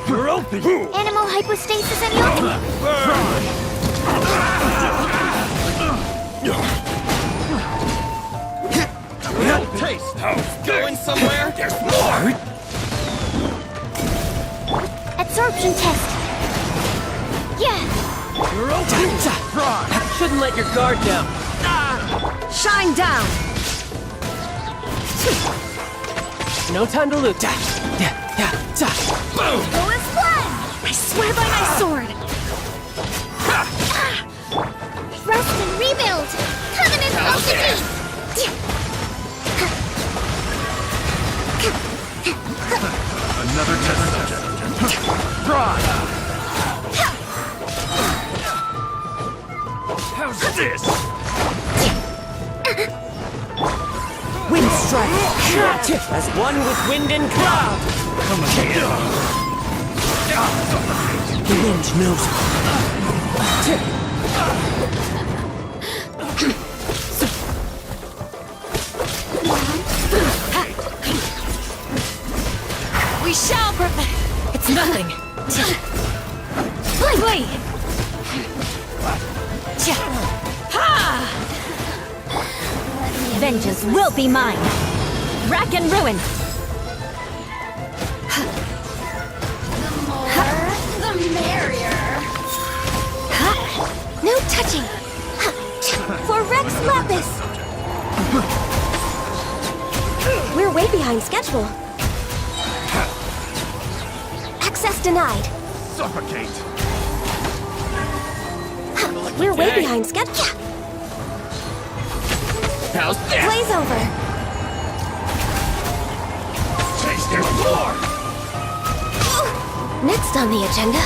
You're open! Animal hypostasis and Taste! Going somewhere? There's more! Absorption test. Yeah. You're open! Shouldn't let your guard down. Shine down! No time to lose. Go as one! I swear by my sword! Rest and rebuild. Covenant of the deep. Another test subject. How's this? Wind strike! As one with wind and cloud! Come again. The wind knows We shall prevail! It's nothing! Flee! Vengeance will be mine. Rack and ruin. The merrier. No touching. For Rex Lapis. We're way behind schedule. Access denied. Suffocate! We're way behind schedule. How's this? Blaze over. Taste their floor! Next on the agenda.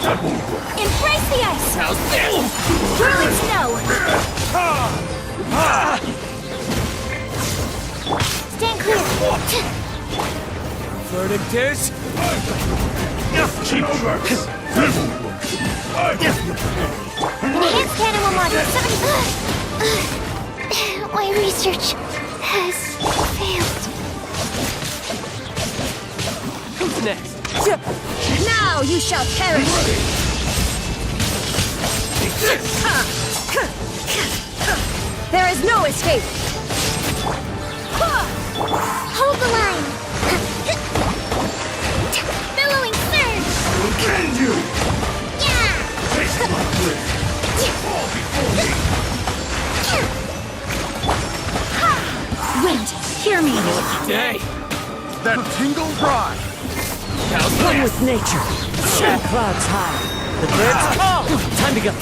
That won't work. Embrace the ice. How's this? Whirling snow. Stand clear. Verdict is... Keep works! Enhanced animal module 70. My research has failed. Who's next? Now you shall perish. There is no escape. Hold the line. Billowing surge. Who can you? Yeah. Taste my bliss! Fall before me! Wind, hear me. Day! That tingle cry! How's One this? with nature. Shed clouds high. The birds call. Time to go.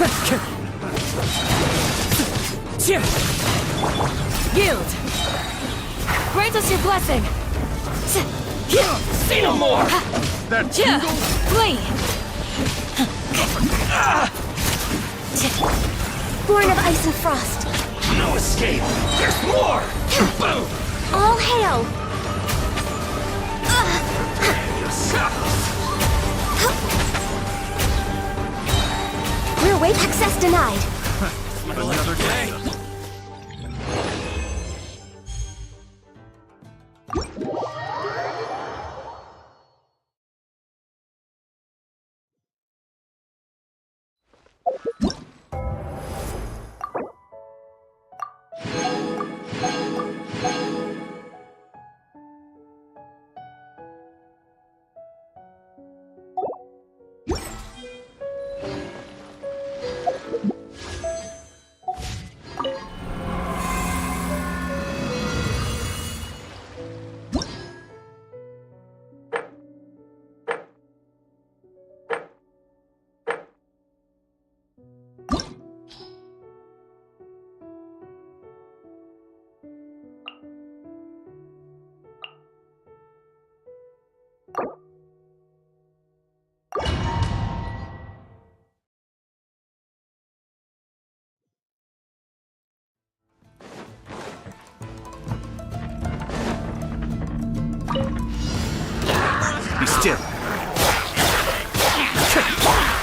Yield. Grant us your blessing. Say no more! That tingle... Flee. Born of ice and frost. No escape! There's more! Boom! All hail. We're way access denied. Another day! still.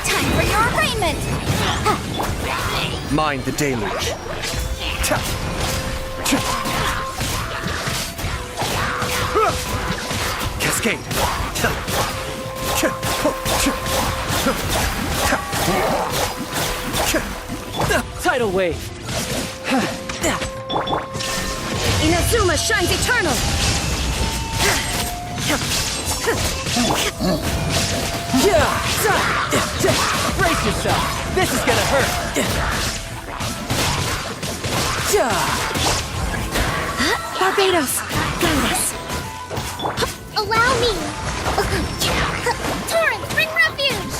Time for your arraignment! Mind the deluge. Cascade. Tidal wave. Inazuma shines eternal. Brace yourself. This is gonna hurt. Barbados, guide us. Allow me. Torrent, bring refuge.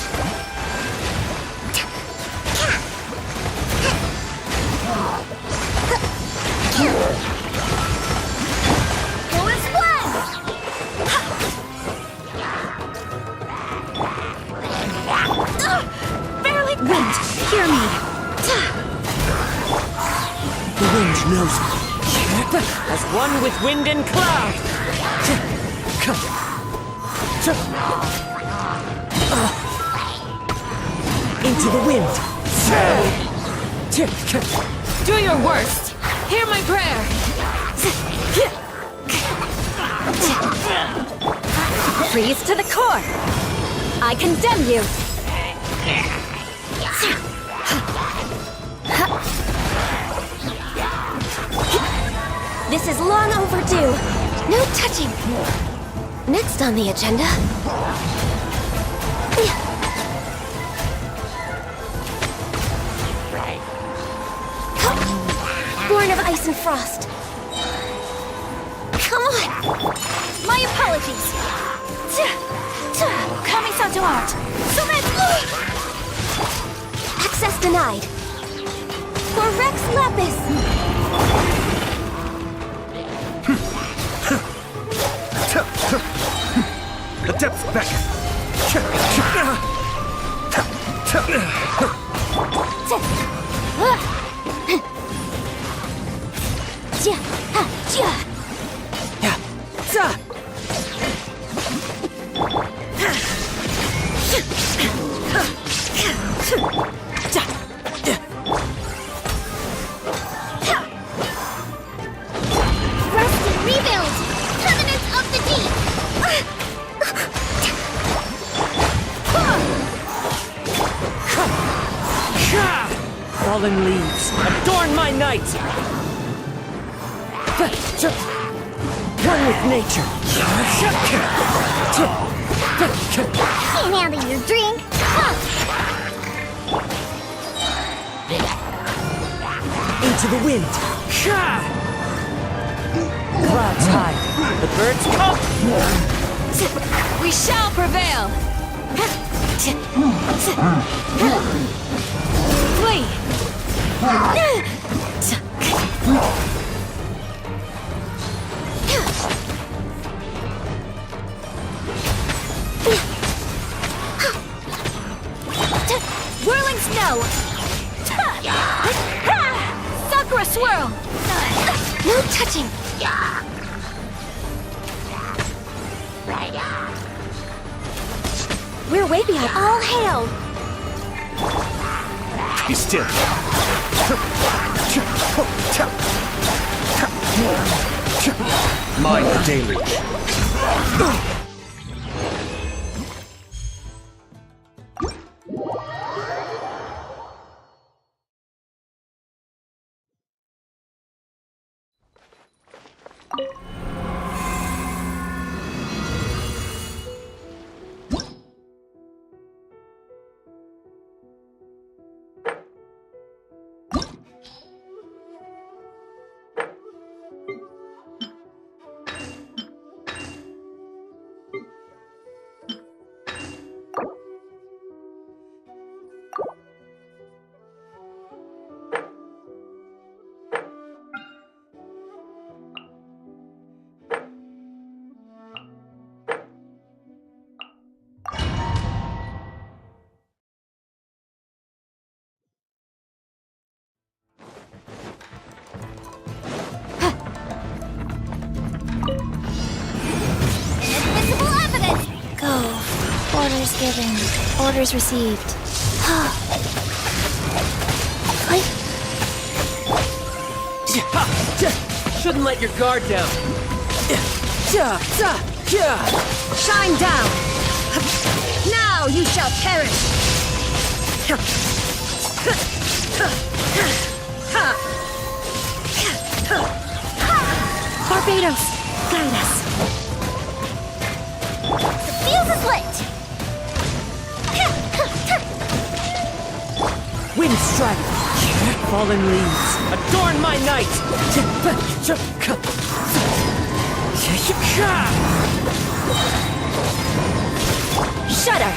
Go and splash. Barely. Wind, hear me. The wind knows me. As one with wind and cloud. Into the wind. Do your worst. Hear my prayer. Freeze to the core! I condemn you! This is long overdue. No touching. Next on the agenda. Born of ice and frost. Come on! My apologies! Kami-san to art! Access denied! For Rex Lapis! Adept's back! Rest and rebuild! Covenants of the deep! Fallen leaves, adorn my night! One with nature. Can't handle your drink! Into the wind. Clouds high, the birds come! We shall prevail! Flee! Whirling snow! Sakura swirl! No touching! We're way behind. All hail! Be still. Mind the deluge. Orders given. Orders received. Shouldn't let your guard down. Shine down! Now you shall perish! Barbados, guide us. The fuse is lit! Wind strike. Fallen leaves. Adorn my night. Shudder!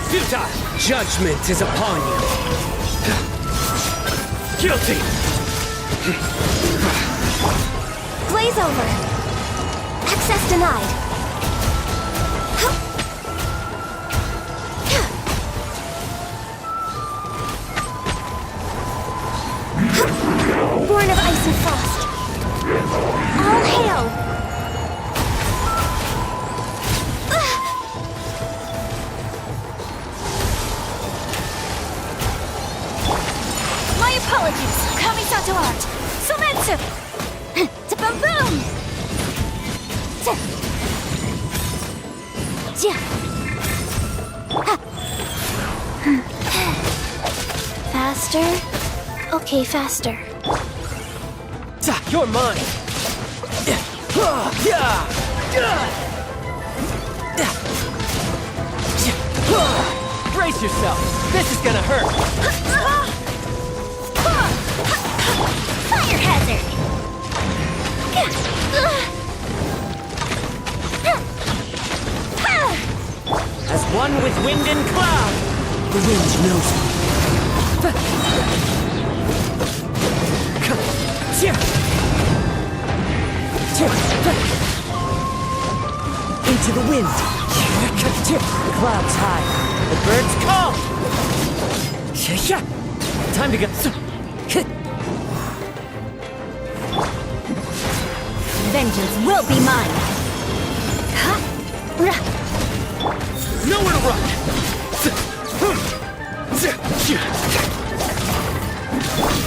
Futile! Judgment is upon you. Guilty! Blaze over! Access denied! Born of ice and frost! All hail! My apologies. Kamisato art. Sumetsu. Boom boom. Faster. Okay, faster. You're mine! Brace yourself! This is gonna hurt! Fire hazard! As one with wind and cloud! The wind knows me. Into the wind. Clouds high. The birds call. Time to go. Vengeance will be mine! Nowhere to run.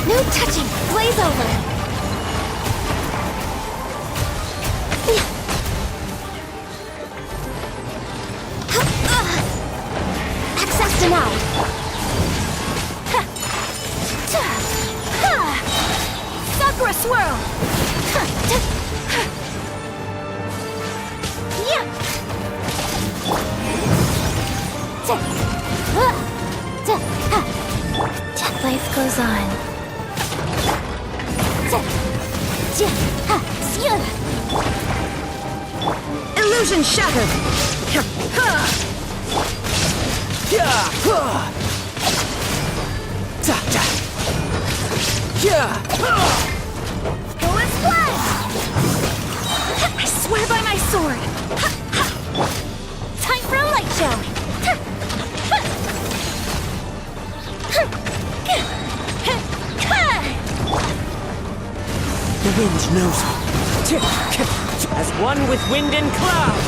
No touching! Blaze over! Access denied! Sakura swirl. Life goes on. Illusion shattered! Go and splash! I swear by my sword! Time for a light show. The wind knows me. As one with wind and cloud.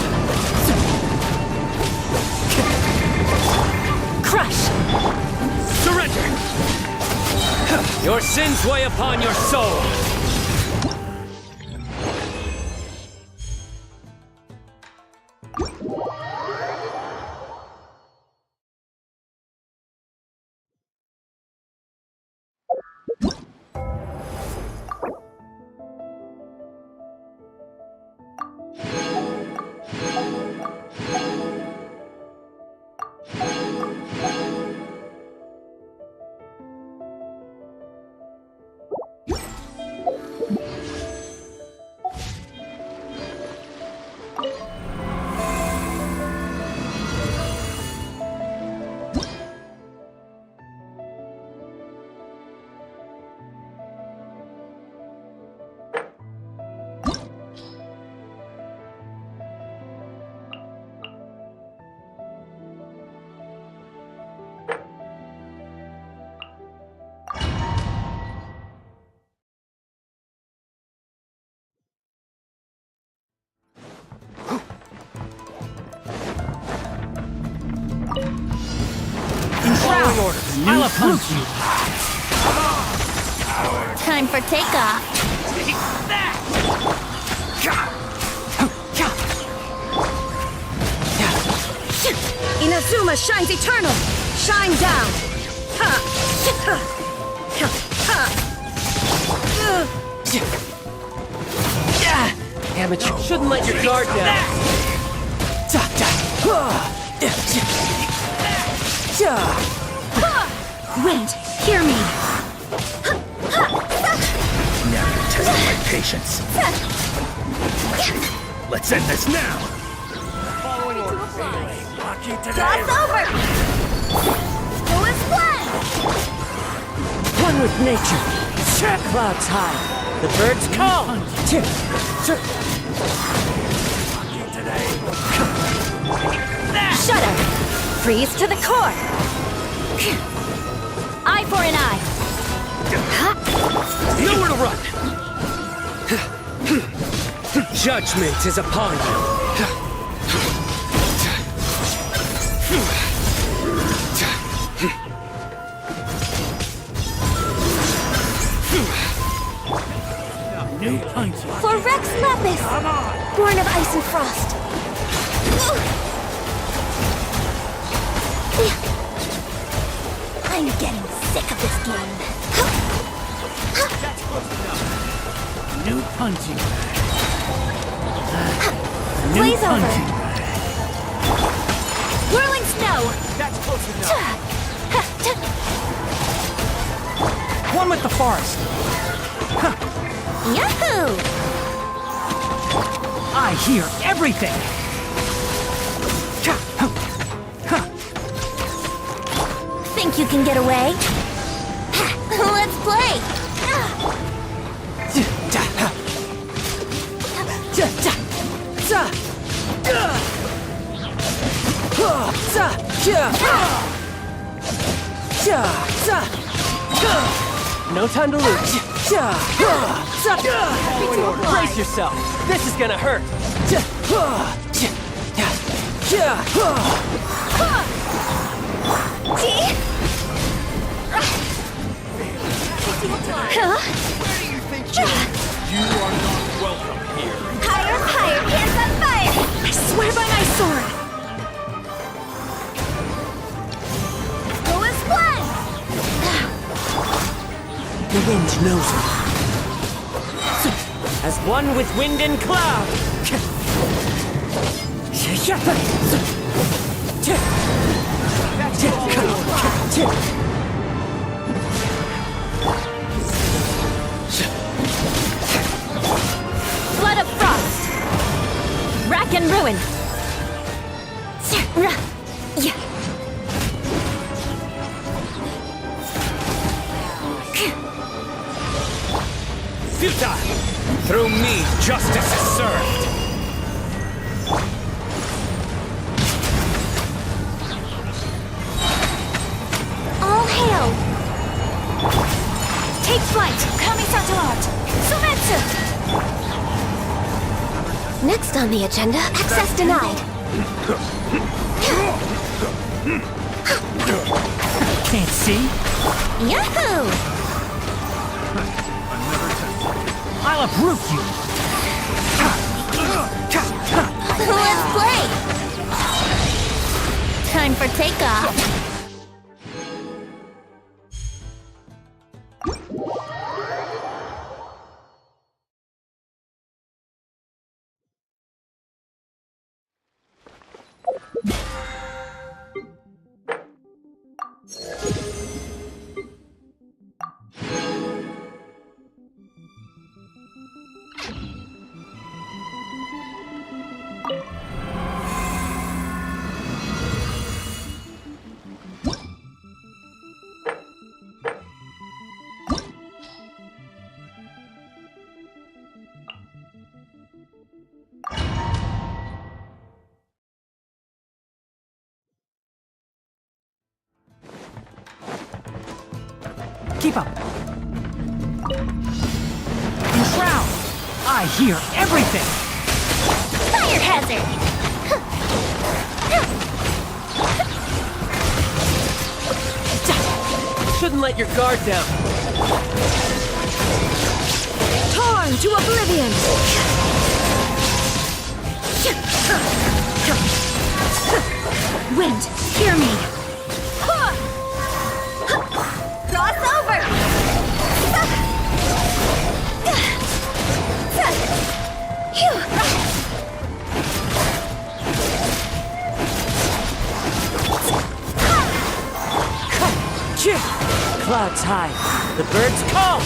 Crush! Surrender! Your sins weigh upon your soul. Following orders. I'll punch you. Time for takeoff. Take that! Inazuma shines eternal! Shine down! Amateur. Shouldn't let your guard down. Wind, hear me! Now you're testing my patience. Let's end this now. Toss over! Go and splat! One with nature. Clouds high. The birds call. Shudder! Freeze to the core! Eye for an eye! Nowhere to run! Judgment is upon you. For Rex Lapis! Born of ice and frost! I'm getting sick of this game. New punching bag. Blaze over! Whirling snow! That's close enough. One with the forest. Yahoo! I hear everything. Think you can get away? Let's play! No time to lose. Brace yourself. This is gonna hurt. You are not welcome here. Higher, higher, hands on fire! I swear by my sword! Go and splat! The wind knows me. As one with wind and cloud. Flood of frost! Rack and ruin! Futile! Through me, justice is served! All hail! Take flight! Kami-sato art! Sumetsu! Next on the agenda, access denied. Can't see? Yahoo! I'll uproot you! Let's play! Time for takeoff. Keep up. Enshroud! I hear everything! Fire hazard! Shouldn't let your guard down. Torn to oblivion! Wind, hear me! Cross over! Clouds high. The birds call.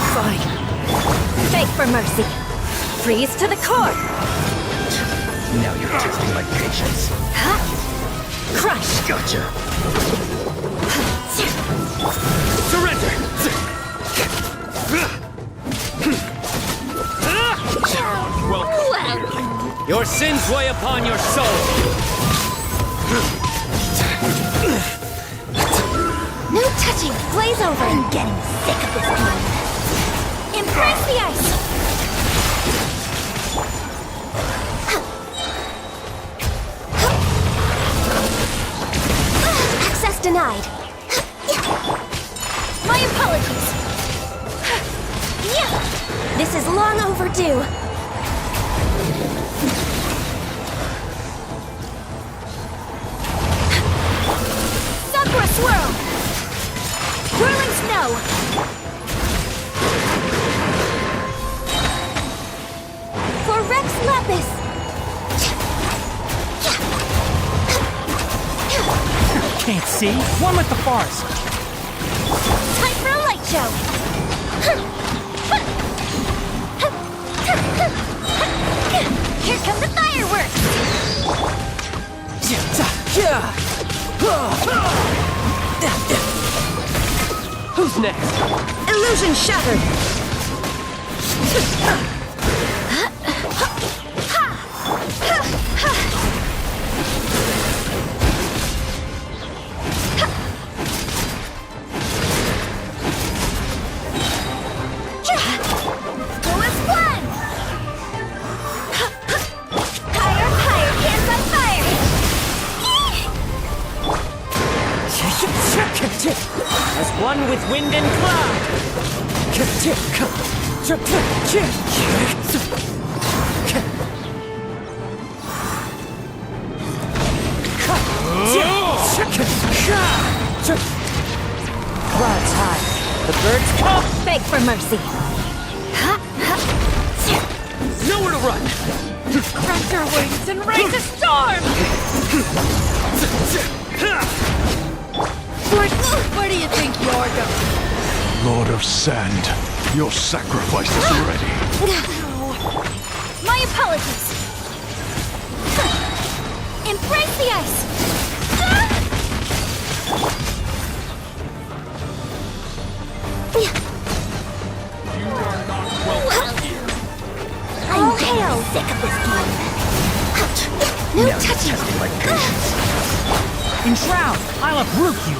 Fine. Beg for mercy. Freeze to the core. Now you're testing my patience. Crush. Gotcha. Surrender! Your sins weigh upon your soul. No touching. Blaze over. I'm getting sick of this game. Embrace the ice. Access denied. My apologies. This is long overdue. Sakura swirl. Whirling snow. For Rex Lapis. Can't see. One with the forest. Time for a light show. Here come the fireworks. Who's next? Illusion shattered. As one with wind and cloud. Clouds high. The birds come. Beg for mercy. Nowhere to run. Crack your wings and raise a storm. Where do you think you're going? Lord of Sand, your sacrifice is ready. My apologies. Embrace the ice. I'm getting sick of this game. No touching. In Shroud, I'll uproot you.